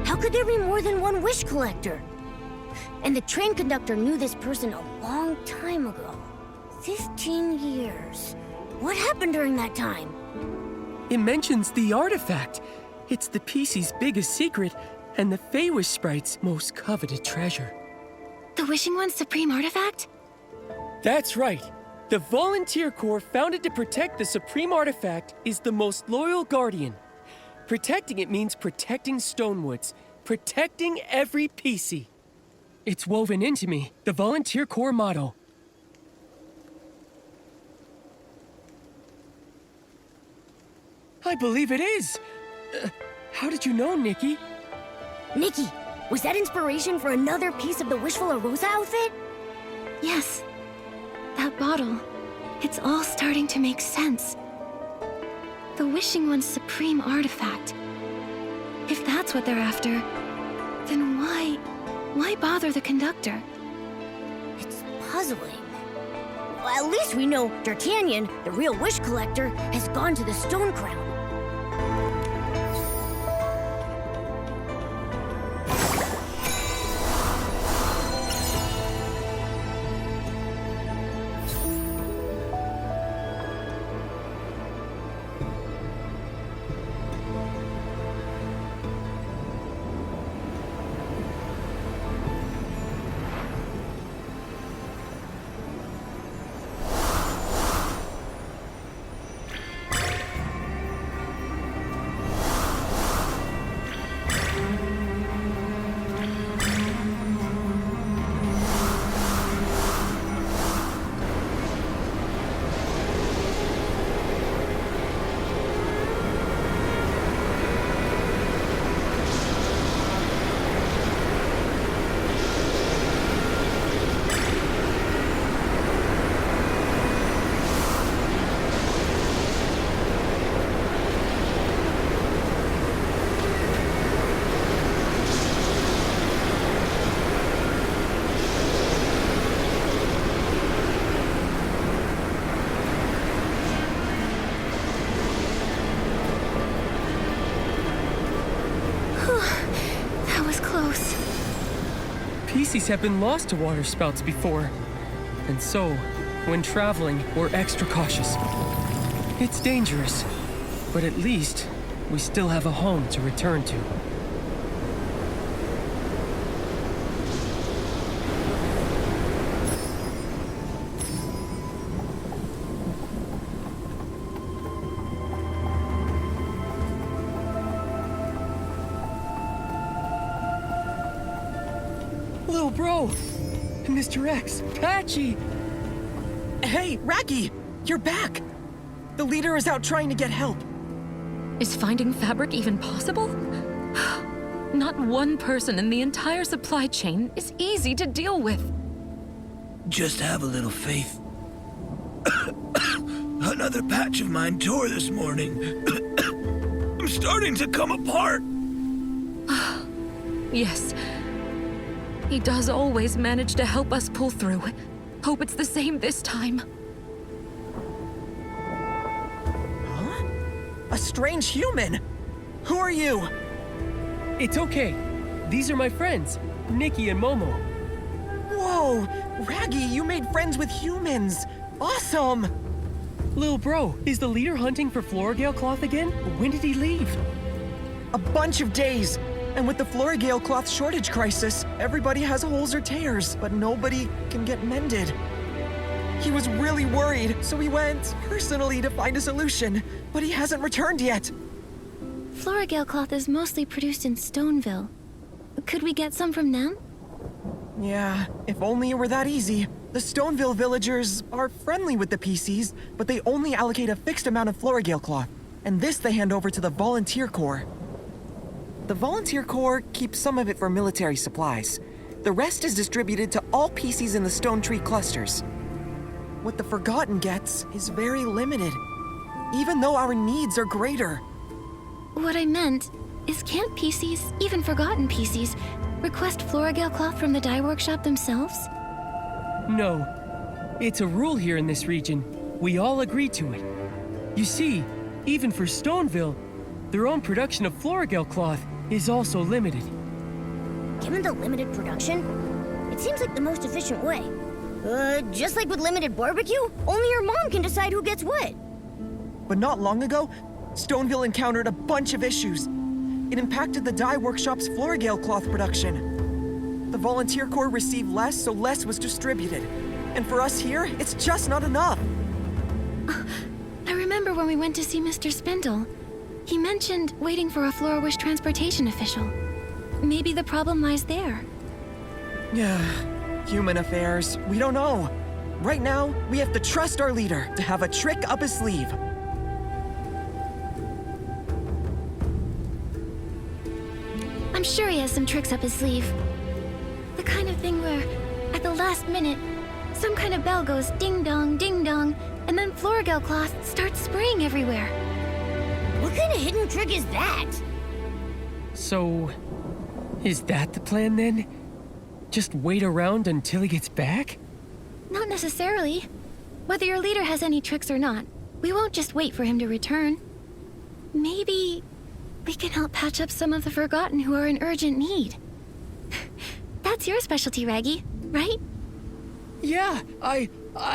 How could there be more than one wish collector? And the train conductor knew this person a long time ago. 15 years. What happened during that time? It mentions the artifact. It's the PC's biggest secret and the Feywish Sprite's most coveted treasure. The Wishing One's supreme artifact? That's right. The Volunteer Corps, founded to protect the Supreme Artifact, is the most loyal guardian. Protecting it means protecting Stonewoods, protecting every PC. It's woven into me, the Volunteer Corps motto. I believe it is. How did you know, Nikki? Nikki, was that inspiration for another piece of the Wishful of Rosa outfit? Yes. That bottle. It's all starting to make sense. The Wishing One's supreme artifact. If that's what they're after, then why bother the conductor? It's puzzling. Well, at least we know D'Artagnan, the real wish collector, has gone to the Stone Crown. PCs have been lost to water spouts before. And so, when traveling, we're extra cautious. It's dangerous, but at least we still have a home to return to. Little bro! Mr. X! Patchy! Hey, Raggy! You're back! The leader is out trying to get help. Is finding fabric even possible? Not one person in the entire supply chain is easy to deal with. Just have a little faith. Another patch of mine tore this morning. I'm starting to come apart. Yes. He does always manage to help us pull through. Hope it's the same this time. Huh? A strange human! Who are you? It's okay. These are my friends, Nikki and Momo. Whoa! Raggy, you made friends with humans! Awesome! Lil bro, is the leader hunting for Florigale cloth again? When did he leave? A bunch of days! And with the Florigale cloth shortage crisis, everybody has holes or tears, but nobody can get mended. He was really worried, so he went personally to find a solution, but he hasn't returned yet. Florigale cloth is mostly produced in Stoneville. Could we get some from them? Yeah, if only it were that easy. The Stoneville villagers are friendly with the PCs, but they only allocate a fixed amount of Florigale cloth, and this they hand over to the Volunteer Corps. The Volunteer Corps keeps some of it for military supplies. The rest is distributed to all PCs in the Stone Tree clusters. What the Forgotten gets is very limited, even though our needs are greater. What I meant is, can't PCs, even Forgotten PCs, request Florigale cloth from the dye workshop themselves? No. It's a rule here in this region. We all agree to it. You see, even for Stoneville, their own production of Florigale cloth is also limited. Given the limited production, it seems like the most efficient way. Just like with limited barbecue, only your mom can decide who gets what. But not long ago, Stoneville encountered a bunch of issues. It impacted the dye workshop's Florigale cloth production. The Volunteer Corps received less, so less was distributed. And for us here, it's just not enough. I remember when we went to see Mr. Spindle. He mentioned waiting for a Flora-Wish transportation official. Maybe the problem lies there. Yeah, human affairs, we don't know. Right now, we have to trust our leader to have a trick up his sleeve. I'm sure he has some tricks up his sleeve. The kind of thing where, at the last minute, some kind of bell goes ding-dong, ding-dong, and then Floragale cloth starts spraying everywhere. What kind of hidden trick is that? So, is that the plan then? Just wait around until he gets back? Not necessarily. Whether your leader has any tricks or not, we won't just wait for him to return. Maybe we can help patch up some of the forgotten who are in urgent need. That's your specialty, Raggy, right? Yeah, I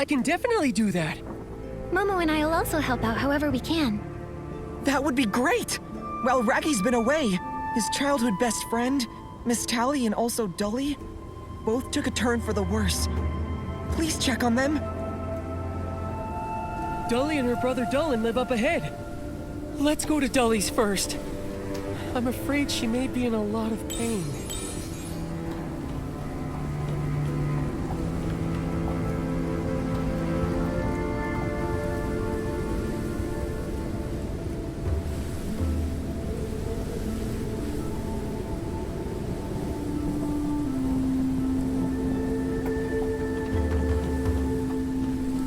can definitely do that. Momo and I will also help out however we can. That would be great! While Raggy's been away, his childhood best friend, Miss Tally and also Dully, both took a turn for the worse. Please check on them. Dully and her brother Dullin live up ahead. Let's go to Dully's first. I'm afraid she may be in a lot of pain.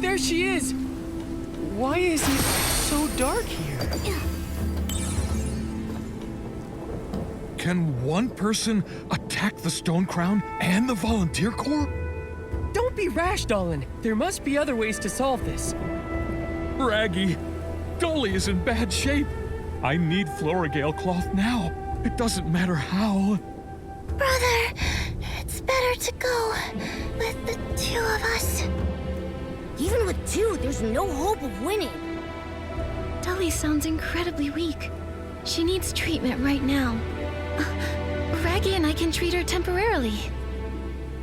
There she is! Why is it so dark here? Can one person attack the Stone Crown and the Volunteer Corps? Don't be rash, Dullin. There must be other ways to solve this. Raggy, Dolly is in bad shape. I need Floragale cloth now. It doesn't matter how. Brother, it's better to go with the two of us. Even with two, there's no hope of winning. Dully sounds incredibly weak. She needs treatment right now. Raggy and I can treat her temporarily.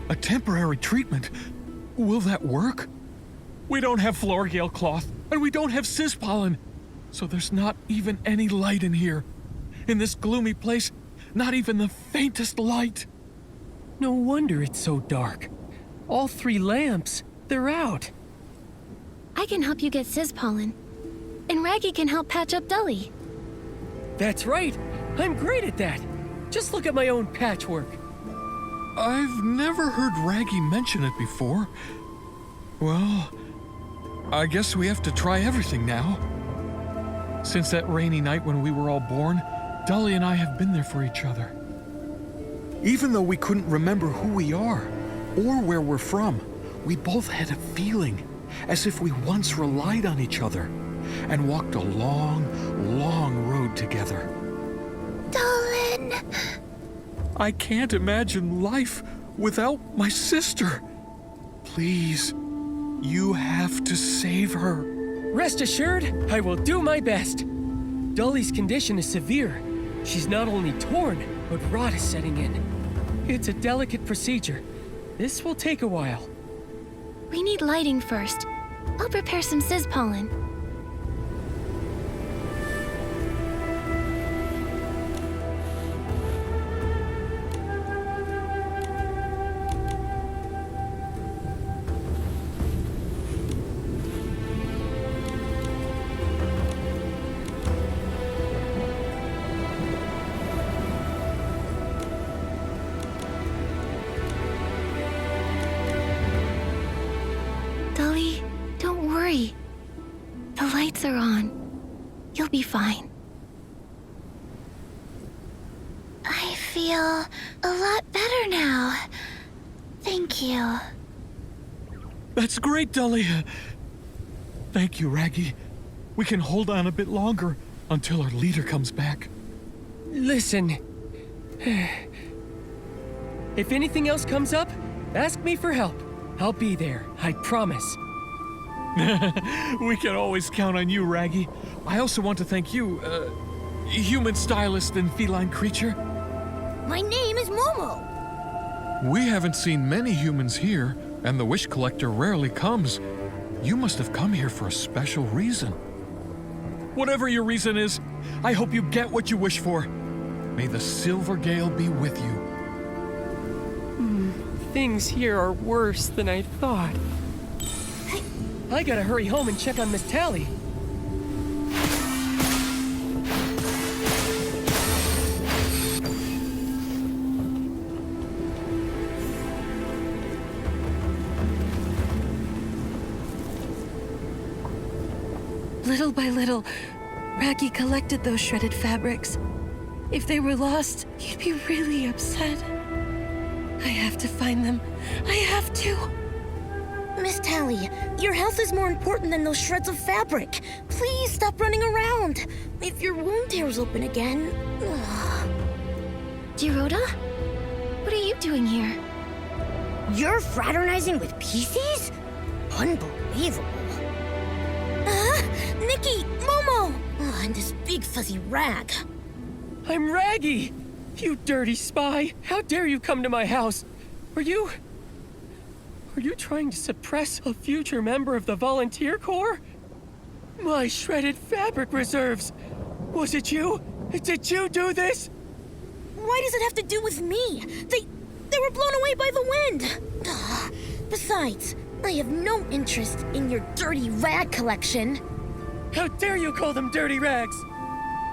A temporary treatment? Will that work? We don't have Floragale cloth, and we don't have Cispollen, so there's not even any light in here. In this gloomy place, not even the faintest light. No wonder it's so dark. All 3 lamps, they're out. I can help you get Cispollen, and Raggy can help patch up Dully. That's right. I'm great at that. Just look at my own patchwork. I've never heard Raggy mention it before. Well, I guess we have to try everything now. Since that rainy night when we were all born, Dully and I have been there for each other. Even though we couldn't remember who we are or where we're from, we both had a feeling as if we once relied on each other and walked a long, long road together. Dolan! I can't imagine life without my sister. Please, you have to save her. Rest assured, I will do my best. Dully's condition is severe. She's not only torn, but rot is setting in. It's a delicate procedure. This will take a while. We need lighting first. I'll prepare some Cispollen. Dully, don't worry. The lights are on. You'll be fine. I feel a lot better now. Thank you. That's great, Dully. Thank you, Raggy. We can hold on a bit longer until our leader comes back. Listen. If anything else comes up, ask me for help. I'll be there, I promise. We can always count on you, Raggy. I also want to thank you, human stylist and feline creature. My name is Momo. We haven't seen many humans here. And the wish collector rarely comes. You must have come here for a special reason. Whatever your reason is, I hope you get what you wish for. May the Silver Gale be with you. Things here are worse than I thought. I gotta hurry home and check on Miss Tally. Little by little, Raggy collected those shredded fabrics. If they were lost, he'd be really upset. I have to find them. I have to. Miss Tally, your health is more important than those shreds of fabric. Please stop running around. If your wound tears open again... Giroda? What are you doing here? You're fraternizing with PCs? Unbelievable. Nikki! Momo! And this big fuzzy rag. I'm Raggy! You dirty spy! How dare you come to my house? Are you trying to suppress a future member of the Volunteer Corps? My shredded fabric reserves! Was it you? Did you do this? Why does it have to do with me? They were blown away by the wind! Besides, I have no interest in your dirty rag collection. How dare you call them dirty rags?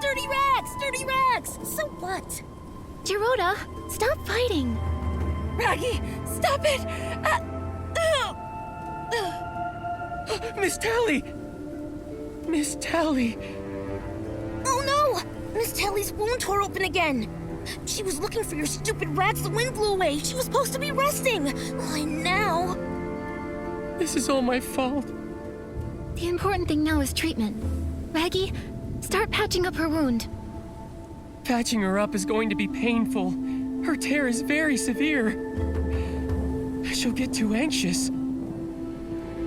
Dirty rags! Dirty rags! So what? Giroda, stop fighting. Raggy, stop it! Miss Tally! Miss Tally! Oh no! Miss Tally's wound tore open again. She was looking for your stupid rags the wind blew away. She was supposed to be resting. And now... This is all my fault. The important thing now is treatment. Raggy, start patching up her wound. Patching her up is going to be painful. Her tear is very severe. She'll get too anxious.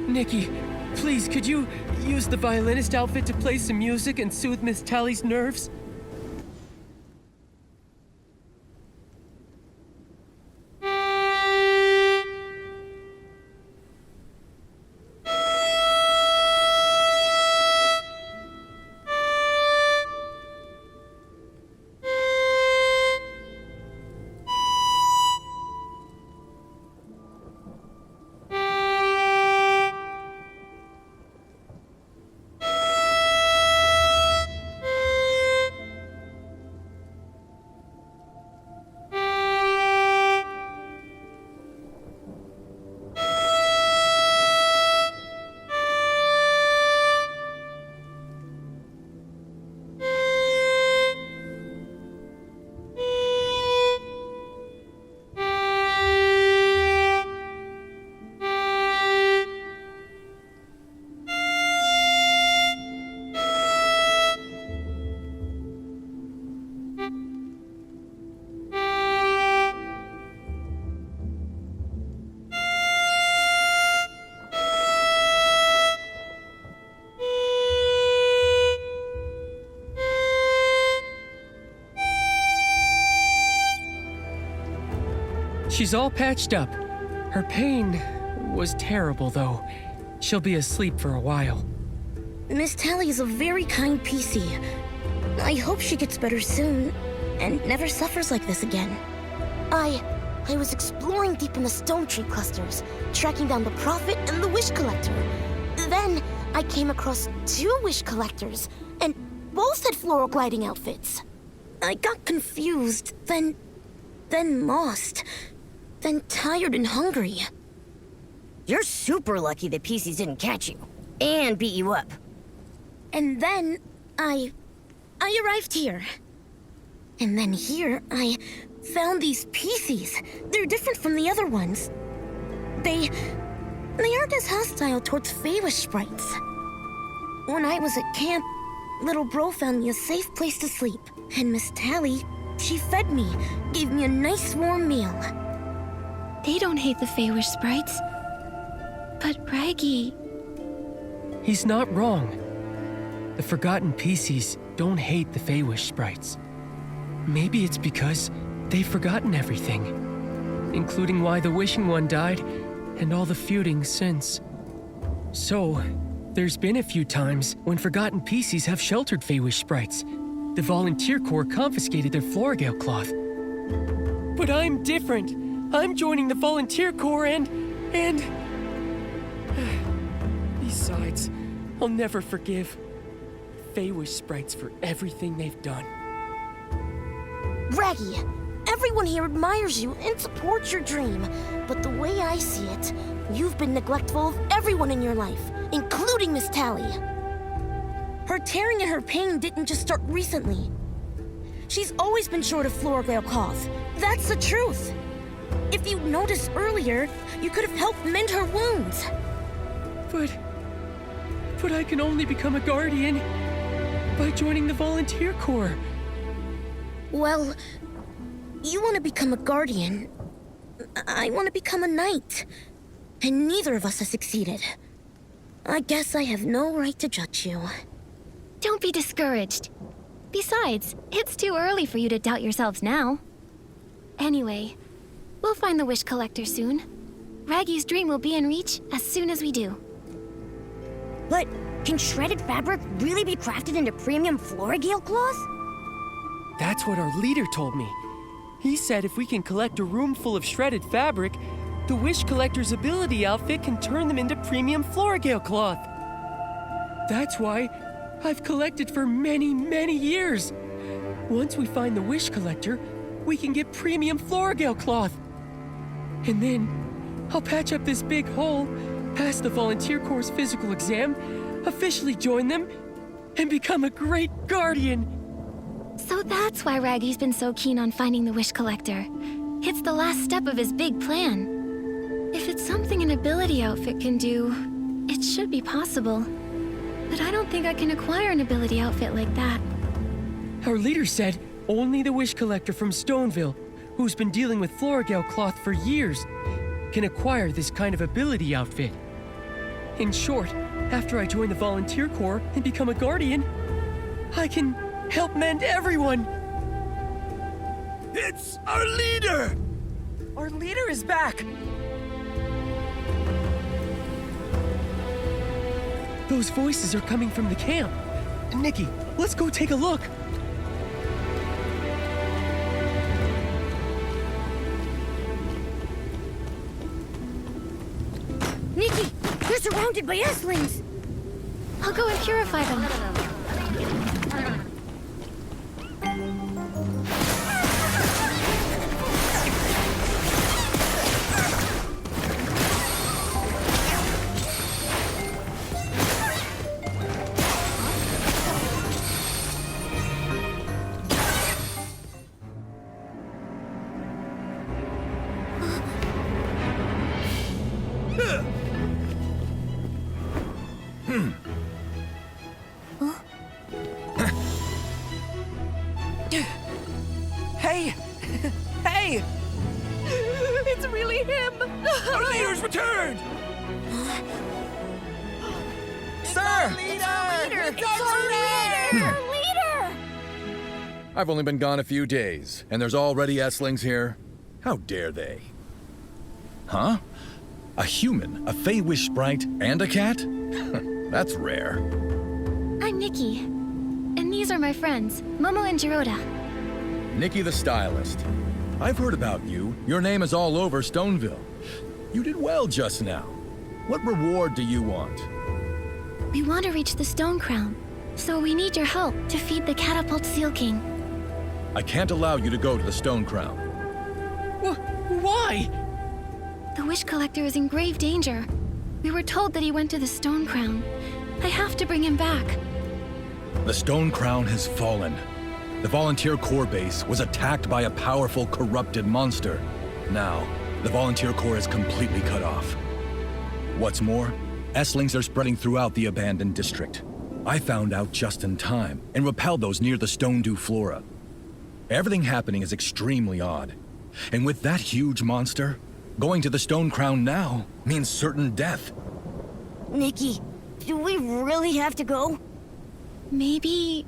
Nikki, please, could you use the violinist outfit to play some music and soothe Miss Tally's nerves? She's all patched up. Her pain was terrible, though. She'll be asleep for a while. Miss Tally is a very kind PC. I hope she gets better soon and never suffers like this again. I was exploring deep in the stone tree clusters, tracking down the Prophet and the Wish Collector. Then I came across two Wish Collectors, and both had floral gliding outfits. I got confused, then lost, then tired and hungry. You're super lucky the PCs didn't catch you and beat you up. And then I arrived here. And then here I found these PCs. They're different from the other ones. They aren't as hostile towards Feywish sprites. When I was at camp, little bro found me a safe place to sleep. And Miss Tally, she fed me, gave me a nice warm meal. They don't hate the Feywish sprites. But Raggy... He's not wrong. The Forgotten PCs don't hate the Feywish sprites. Maybe it's because they've forgotten everything, including why the Wishing One died and all the feuding since. So, there's been a few times when forgotten PCs have sheltered Feywish sprites. The Volunteer Corps confiscated their Floragale cloth. But I'm different. I'm joining the Volunteer Corps and... Besides, I'll never forgive Feywish sprites for everything they've done. Raggy, everyone here admires you and supports your dream. But the way I see it, you've been neglectful of everyone in your life, including Miss Tally. Her tearing and her pain didn't just start recently. She's always been short of Floragale cloth. That's the truth. If you'd noticed earlier, you could have helped mend her wounds. But I can only become a guardian by joining the Volunteer Corps. Well, you want to become a guardian. I want to become a knight. And neither of us has succeeded. I guess I have no right to judge you. Don't be discouraged. Besides, it's too early for you to doubt yourselves now. Anyway, we'll find the Wish Collector soon. Raggy's dream will be in reach as soon as we do. But can shredded fabric really be crafted into premium Floragale cloth? That's what our leader told me. He said if we can collect a room full of shredded fabric, the Wish Collector's ability outfit can turn them into premium Floragale cloth. That's why I've collected for many, many years. Once we find the Wish Collector, we can get premium Floragale cloth. And then I'll patch up this big hole, pass the Volunteer Corps' physical exam, officially join them, and become a great guardian. So that's why Raggy's been so keen on finding the Wish Collector. It's the last step of his big plan. If it's something an ability outfit can do, it should be possible. But I don't think I can acquire an ability outfit like that. Our leader said only the Wish Collector from Stoneville, who's been dealing with Floragale cloth for years, can acquire this kind of ability outfit. In short, after I join the Volunteer Corps and become a guardian, I can help mend everyone. It's our leader! Our leader is back! Those voices are coming from the camp. Nikki, let's go take a look. Nikki, we're surrounded by Esslings! I'll go and purify them. Hey! Hey! It's really him! Our leader's returned! Sir! I've only been gone a few days, and there's already Esslings here? How dare they? Huh? A human, a Feywish sprite, and a cat? That's rare. I'm Nikki. And these are my friends, Momo and Giroda. Nikki the stylist. I've heard about you. Your name is all over Stoneville. You did well just now. What reward do you want? We want to reach the Stone Crown, so we need your help to feed the Catapult Seal King. I can't allow you to go to the Stone Crown. Why? The Wish Collector is in grave danger. We were told that he went to the Stone Crown. I have to bring him back. The Stone Crown has fallen. The Volunteer Corps base was attacked by a powerful, corrupted monster. Now, the Volunteer Corps is completely cut off. What's more, Esslings are spreading throughout the abandoned district. I found out just in time and repelled those near the Stone Dew Flora. Everything happening is extremely odd. And with that huge monster, going to the Stone Crown now means certain death. Nikki, do we really have to go? Maybe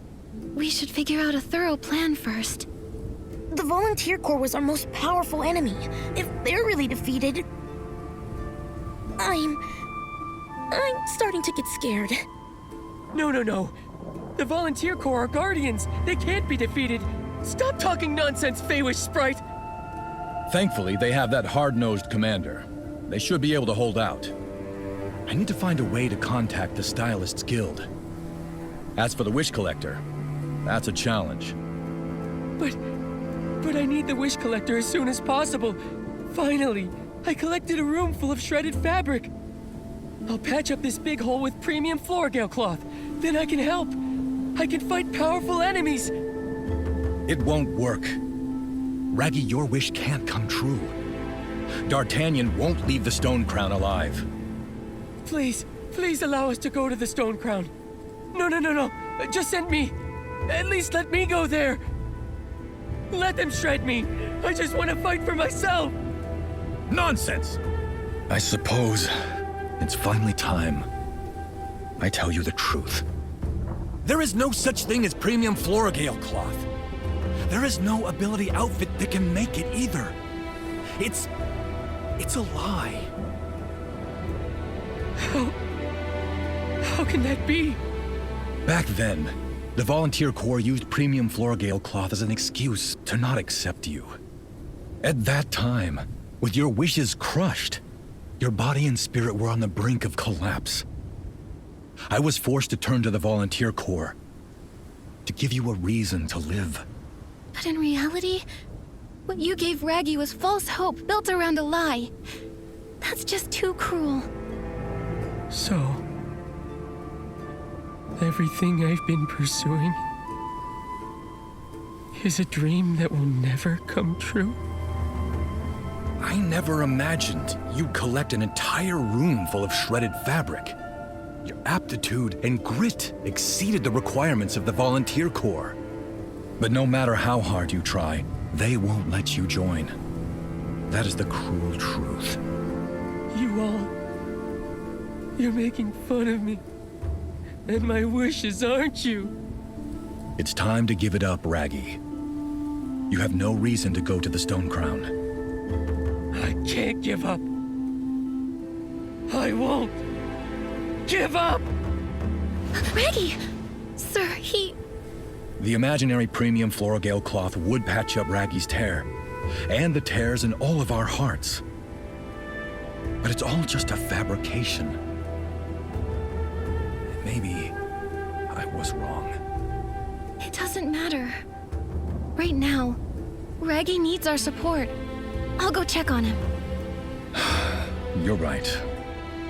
we should figure out a thorough plan first. The Volunteer Corps was our most powerful enemy. If they're really defeated, I'm starting to get scared. No. The Volunteer Corps are guardians. They can't be defeated. Stop talking nonsense, Feywish Sprite. Thankfully, they have that hard-nosed commander. They should be able to hold out. I need to find a way to contact the Stylists Guild. As for the Wish Collector, that's a challenge. But I need the Wish Collector as soon as possible. Finally, I collected a room full of shredded fabric. I'll patch up this big hole with premium Florgale cloth. Then I can help. I can fight powerful enemies. It won't work. Raggy, your wish can't come true. D'Artagnan won't leave the Stone Crown alive. Please allow us to go to the Stone Crown. No. Just send me. At least let me go there. Let them shred me. I just want to fight for myself. Nonsense! I suppose it's finally time I tell you the truth. There is no such thing as premium Florgale cloth. There is no ability outfit that can make it either. It's a lie. How can that be? Back then, the Volunteer Corps used premium Florgale cloth as an excuse to not accept you. At that time, with your wishes crushed, your body and spirit were on the brink of collapse. I was forced to turn to the Volunteer Corps to give you a reason to live. But in reality, what you gave Raggy was false hope built around a lie. That's just too cruel. So, everything I've been pursuing is a dream that will never come true? I never imagined you'd collect an entire room full of shredded fabric. Your aptitude and grit exceeded the requirements of the Volunteer Corps. But no matter how hard you try, they won't let you join. That is the cruel truth. You're making fun of me. And my wishes, aren't you? It's time to give it up, Raggy. You have no reason to go to the Stone Crown. I can't give up. I won't give up! Raggy! Sir, The imaginary premium Florgale cloth would patch up Raggy's tear, and the tears in all of our hearts. But it's all just a fabrication. Maybe I was wrong. It doesn't matter. Right now, Raggy needs our support. I'll go check on him. You're right.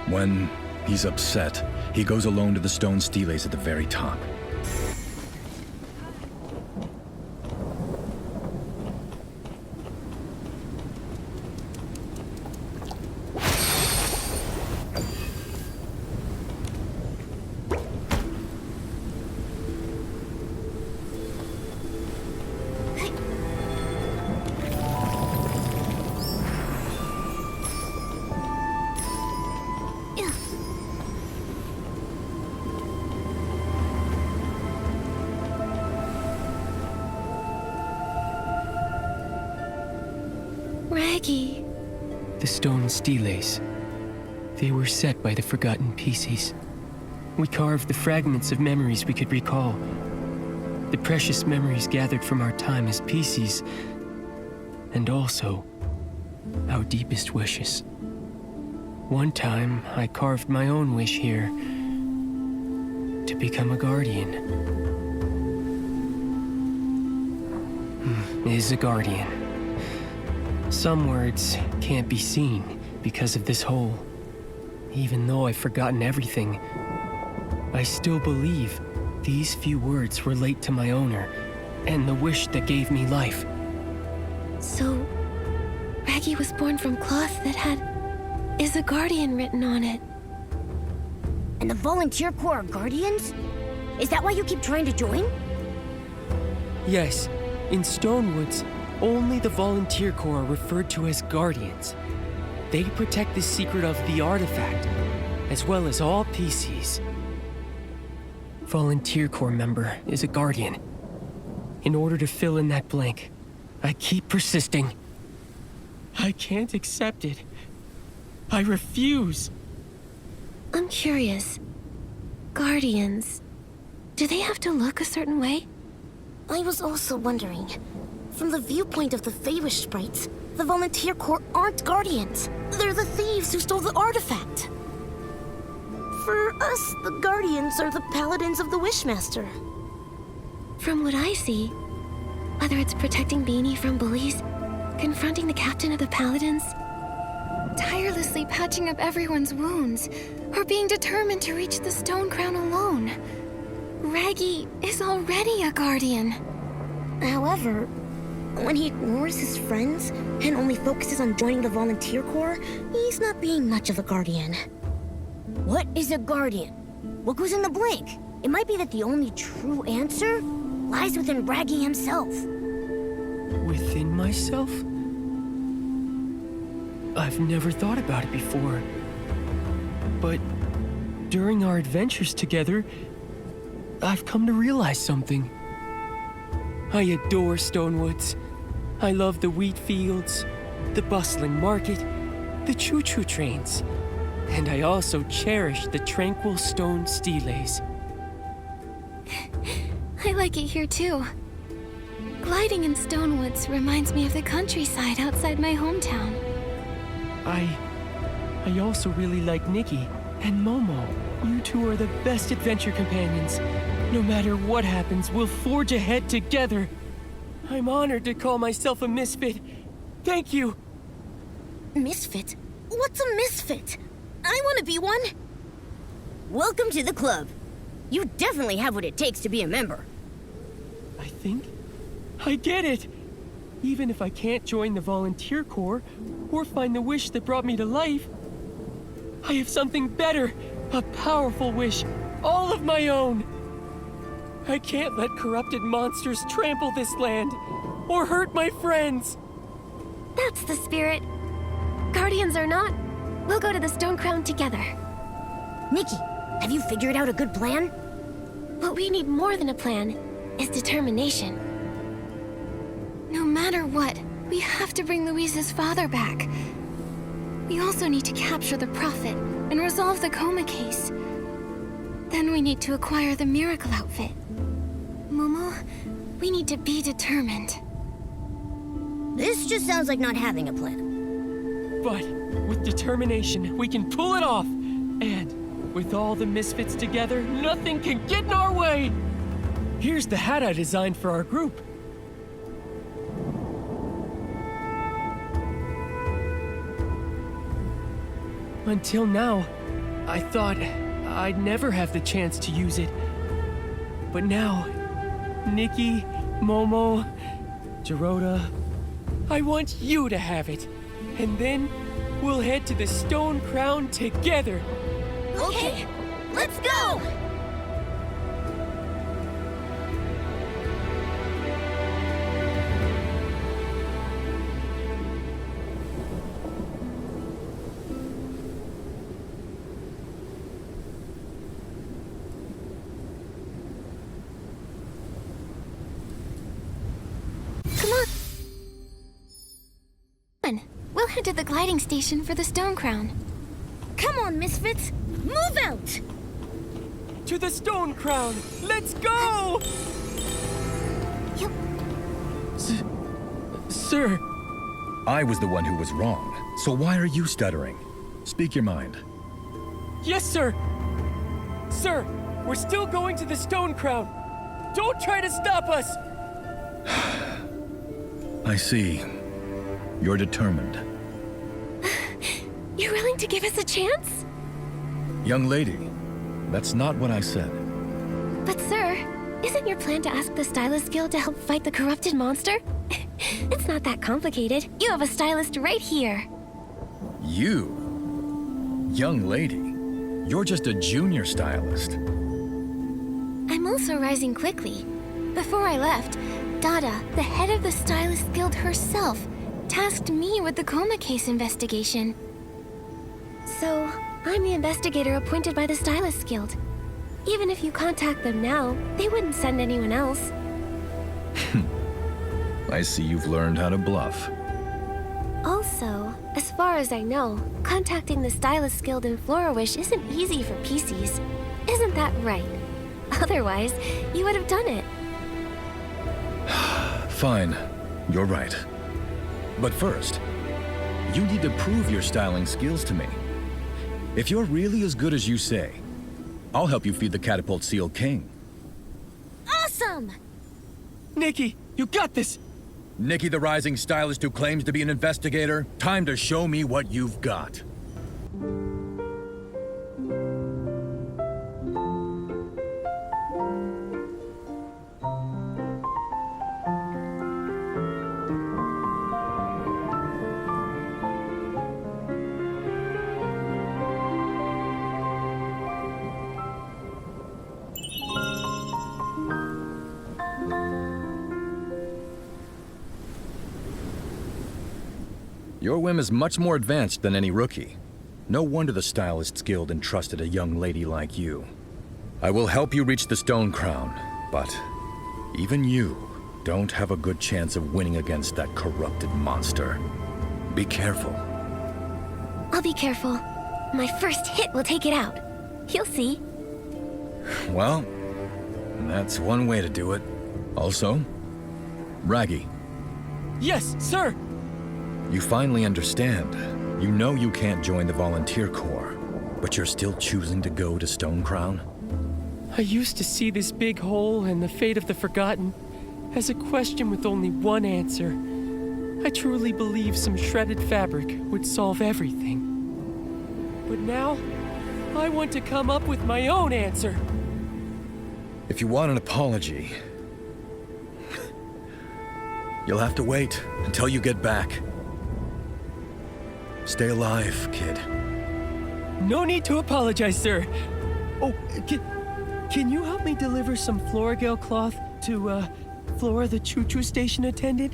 When he's upset, he goes alone to the stone steles at the very top. Raggy. The stone steles. They were set by the forgotten PCs. We carved the fragments of memories we could recall. The precious memories gathered from our time as PCs. And also, our deepest wishes. One time, I carved my own wish here. To become a guardian. Is a guardian. Some words can't be seen because of this hole. Even though I've forgotten everything, I still believe these few words relate to my owner and the wish that gave me life. So, Raggy was born from cloth that had "Is a Guardian" written on it. And the Volunteer Corps are guardians? Is that why you keep trying to join? Yes, in Stonewoods, only the Volunteer Corps are referred to as guardians. They protect the secret of the artifact, as well as all PCs. Volunteer Corps member is a guardian. In order to fill in that blank, I keep persisting. I can't accept it. I refuse. I'm curious. Guardians, do they have to look a certain way? I was also wondering. From the viewpoint of the Feywish sprites, the Volunteer Corps aren't guardians. They're the thieves who stole the artifact. For us, the guardians are the paladins of the Wishmaster. From what I see, whether it's protecting Beanie from bullies, confronting the captain of the paladins, tirelessly patching up everyone's wounds, or being determined to reach the Stone Crown alone, Raggy is already a guardian. However, when he ignores his friends and only focuses on joining the Volunteer Corps, he's not being much of a guardian. What is a guardian? What goes in the blank? It might be that the only true answer lies within Raggy himself. Within myself? I've never thought about it before. But during our adventures together, I've come to realize something. I adore Stonewoods. I love the wheat fields, the bustling market, the choo-choo trains. And I also cherish the tranquil stone steles. I like it here too. Gliding in Stonewoods reminds me of the countryside outside my hometown. I also really like Nikki and Momo. You two are the best adventure companions. No matter what happens, we'll forge ahead together. I'm honored to call myself a misfit. Thank you. Misfit? What's a misfit? I want to be one. Welcome to the club. You definitely have what it takes to be a member. I think I get it. Even if I can't join the Volunteer Corps or find the wish that brought me to life, I have something better, a powerful wish, all of my own. I can't let corrupted monsters trample this land or hurt my friends. That's the spirit. Guardians or not, we'll go to the Stone Crown together. Nikki, have you figured out a good plan? What we need more than a plan is determination. No matter what, we have to bring Louise's father back. We also need to capture the Prophet and resolve the coma case. Then we need to acquire the miracle outfit. Momo, we need to be determined. This just sounds like not having a plan. But with determination, we can pull it off. And with all the misfits together, nothing can get in our way. Here's the hat I designed for our group. Until now, I thought I'd never have the chance to use it. But now, Nikki, Momo, Gerota, I want you to have it. And then we'll head to the Stone Crown together. Okay, let's go! We'll head to the gliding station for the Stone Crown. Come on, misfits! Move out! To the Stone Crown! Let's go! Sir! I was the one who was wrong, so why are you stuttering? Speak your mind. Yes, sir! Sir, we're still going to the Stone Crown. Don't try to stop us! I see. You're determined. You're willing to give us a chance? Young lady, that's not what I said. But sir, isn't your plan to ask the Stylist Guild to help fight the corrupted monster? It's not that complicated. You have a stylist right here. You? Young lady, you're just a junior stylist. I'm also rising quickly. Before I left, Dada, the head of the Stylist Guild herself, tasked me with the coma case investigation. So, I'm the investigator appointed by the Stylist Guild. Even if you contact them now, they wouldn't send anyone else. I see you've learned how to bluff. Also, as far as I know, contacting the Stylist Guild in Florawish isn't easy for PCs. Isn't that right? Otherwise, you would have done it. Fine, you're right. But first, you need to prove your styling skills to me. If you're really as good as you say, I'll help you feed the Catapult Seal King. Awesome! Nikki, you got this! Nikki the rising stylist who claims to be an investigator, time to show me what you've got. Your whim is much more advanced than any rookie. No wonder the Stylists Guild entrusted a young lady like you. I will help you reach the Stone Crown, but even you don't have a good chance of winning against that corrupted monster. Be careful. I'll be careful. My first hit will take it out. You'll see. Well, that's one way to do it. Also, Raggy. Yes, sir! You finally understand. You know you can't join the Volunteer Corps, but you're still choosing to go to Stone Crown? I used to see this big hole and the fate of the Forgotten as a question with only one answer. I truly believe some shredded fabric would solve everything. But now, I want to come up with my own answer. If you want an apology, you'll have to wait until you get back. Stay alive, kid. No need to apologize, sir. Oh, can you help me deliver some Floragale cloth to, Flora the choo-choo station attendant?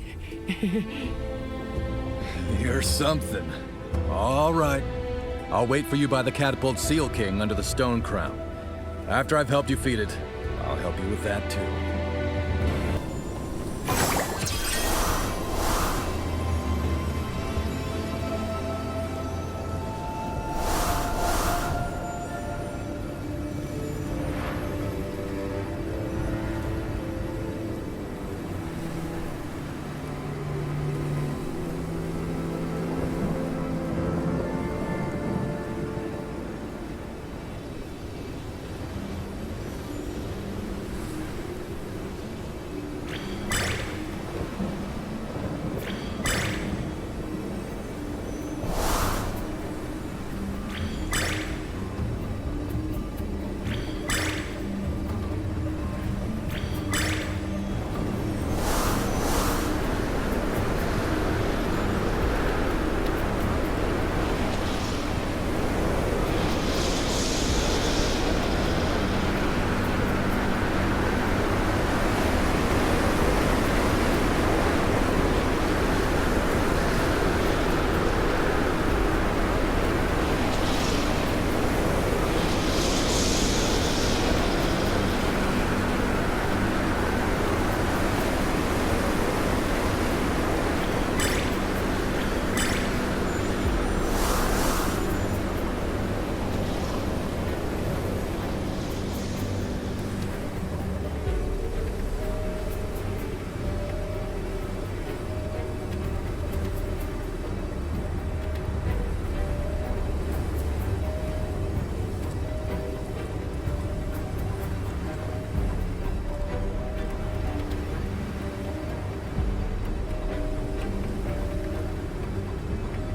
You're something. All right. I'll wait for you by the Catapult Seal King under the Stone Crown. After I've helped you feed it, I'll help you with that too.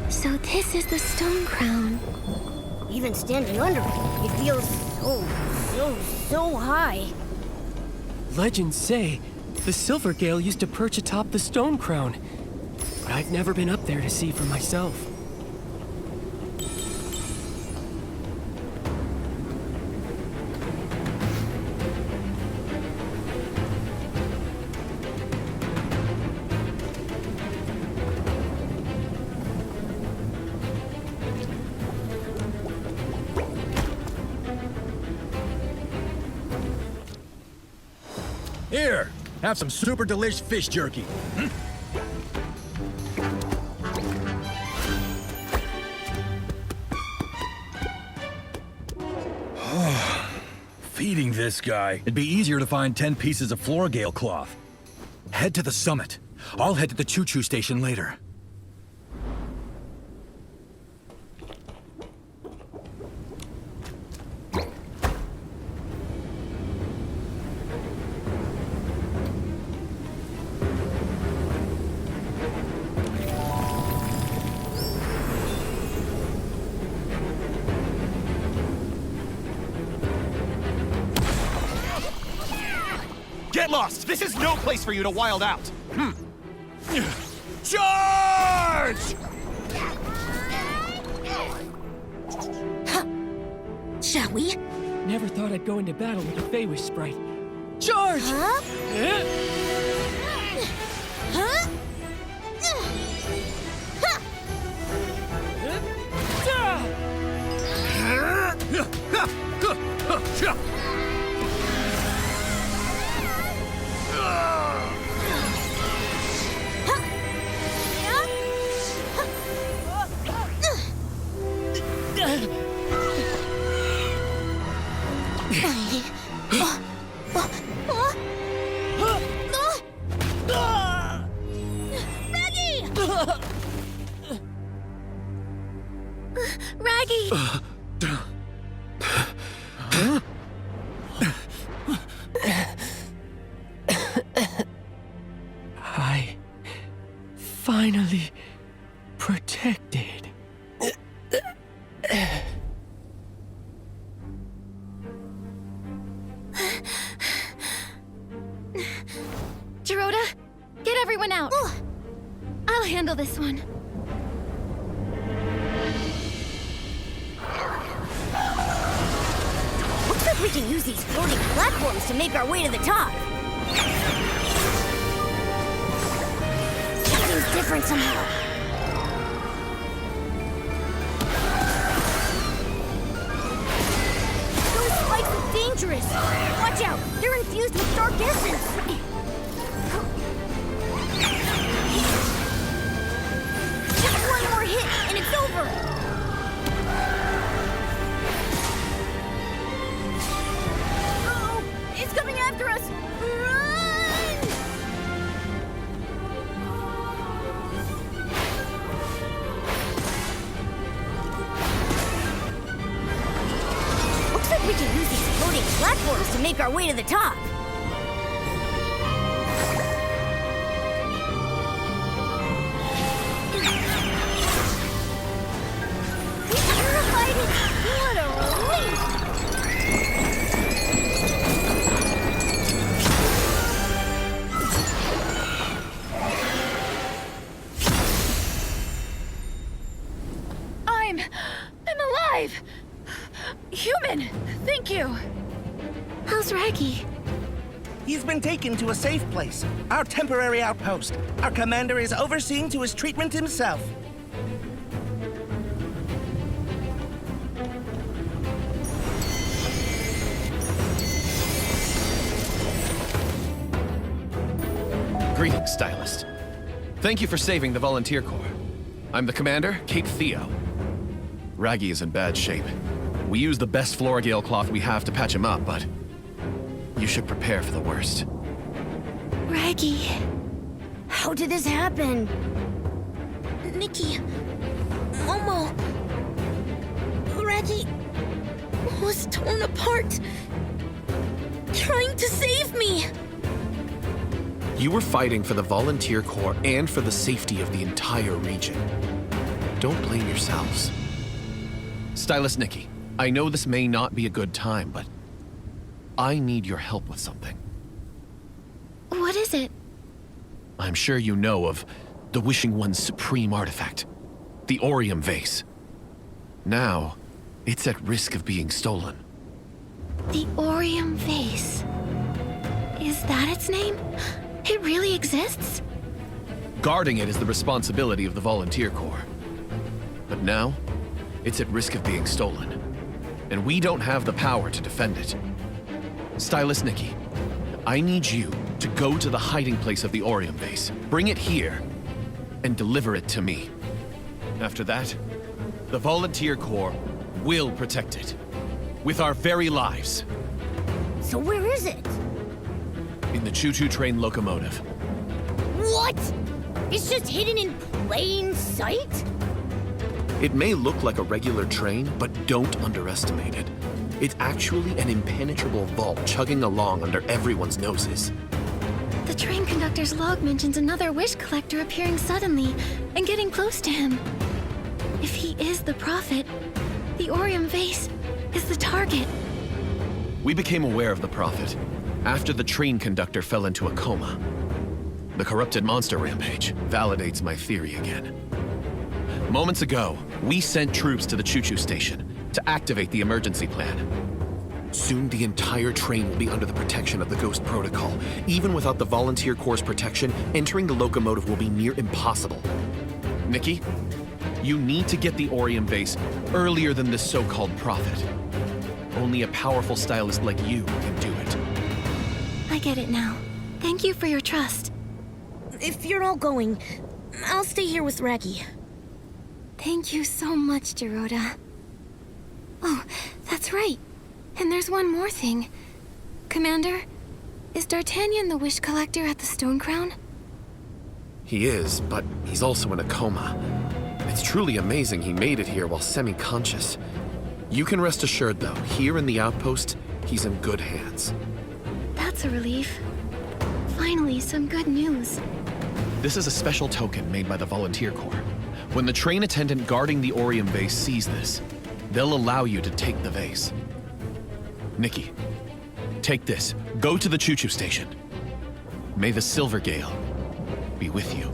So this is the Stone Crown. Even standing under it, it feels so high. Legends say the Silvergale used to perch atop the Stone Crown, but I've never been up there to see for myself. Here, have some super delish fish jerky. this guy. It'd be easier to find 10 pieces of Floragale cloth. Head to the summit. I'll head to the choo-choo station later. Get lost! This is no place for you to wild out! Charge! Shall we? Never thought I'd go into battle with a Feywish sprite. Charge! Huh? Huh? Raggy! I finally protected. Gerota, get everyone out. I'll handle this one. Looks like we can use these floating platforms to make our way to the top. That seems different somehow. Those spikes are dangerous. Watch out, they're infused with dark essence. Just one more hit, and it's over. Uh-oh, it's coming after us. Run! Looks like we can use these floating platforms to make our way to the top. What a relief! I'm alive! Human, thank you. How's Raggy? He's been taken to a safe place, our temporary outpost. Our commander is overseeing to his treatment himself. Greetings, Stylist. Thank you for saving the Volunteer Corps. I'm the commander, Cape Theo. Raggy is in bad shape. We use the best Floragale cloth we have to patch him up, but you should prepare for the worst. Raggy. How did this happen? Nikki. Momo. Raggy was torn apart. Trying to save me. You were fighting for the Volunteer Corps and for the safety of the entire region. Don't blame yourselves. Stylist Nikki, I know this may not be a good time, but I need your help with something. What is it? I'm sure you know of the Wishing One's supreme artifact, the Orium Vase. Now, it's at risk of being stolen. The Orium Vase. Is that its name? It really exists? Guarding it is the responsibility of the Volunteer Corps. But now, it's at risk of being stolen. And we don't have the power to defend it. Stylist Nikki, I need you to go to the hiding place of the Orium Vase, bring it here, and deliver it to me. After that, the Volunteer Corps will protect it. With our very lives. So where is it? In the choo-choo train locomotive. What? It's just hidden in plain sight? It may look like a regular train, but don't underestimate it. It's actually an impenetrable vault chugging along under everyone's noses. The train conductor's log mentions another wish collector appearing suddenly and getting close to him. If he is the prophet, the Orium vase is the target. We became aware of the prophet after the train conductor fell into a coma. The corrupted monster rampage validates my theory again. Moments ago, we sent troops to the choo-choo station to activate the emergency plan. Soon the entire train will be under the protection of the Ghost Protocol. Even without the Volunteer Corps' protection, entering the locomotive will be near impossible. Nikki, you need to get the Orium base earlier than this so-called prophet. Only a powerful stylist like you can do it. I get it now. Thank you for your trust. If you're all going, I'll stay here with Raggy. Thank you so much, Gerota. Oh, that's right. And there's one more thing. Commander, is D'Artagnan the wish collector at the Stone Crown? He is, but he's also in a coma. It's truly amazing he made it here while semi-conscious. You can rest assured, though, here in the outpost, he's in good hands. That's a relief. Finally, some good news. This is a special token made by the Volunteer Corps. When the train attendant guarding the Orium base sees this, they'll allow you to take the vase. Nikki, take this. Go to the choo-choo station. May the Silver Gale be with you.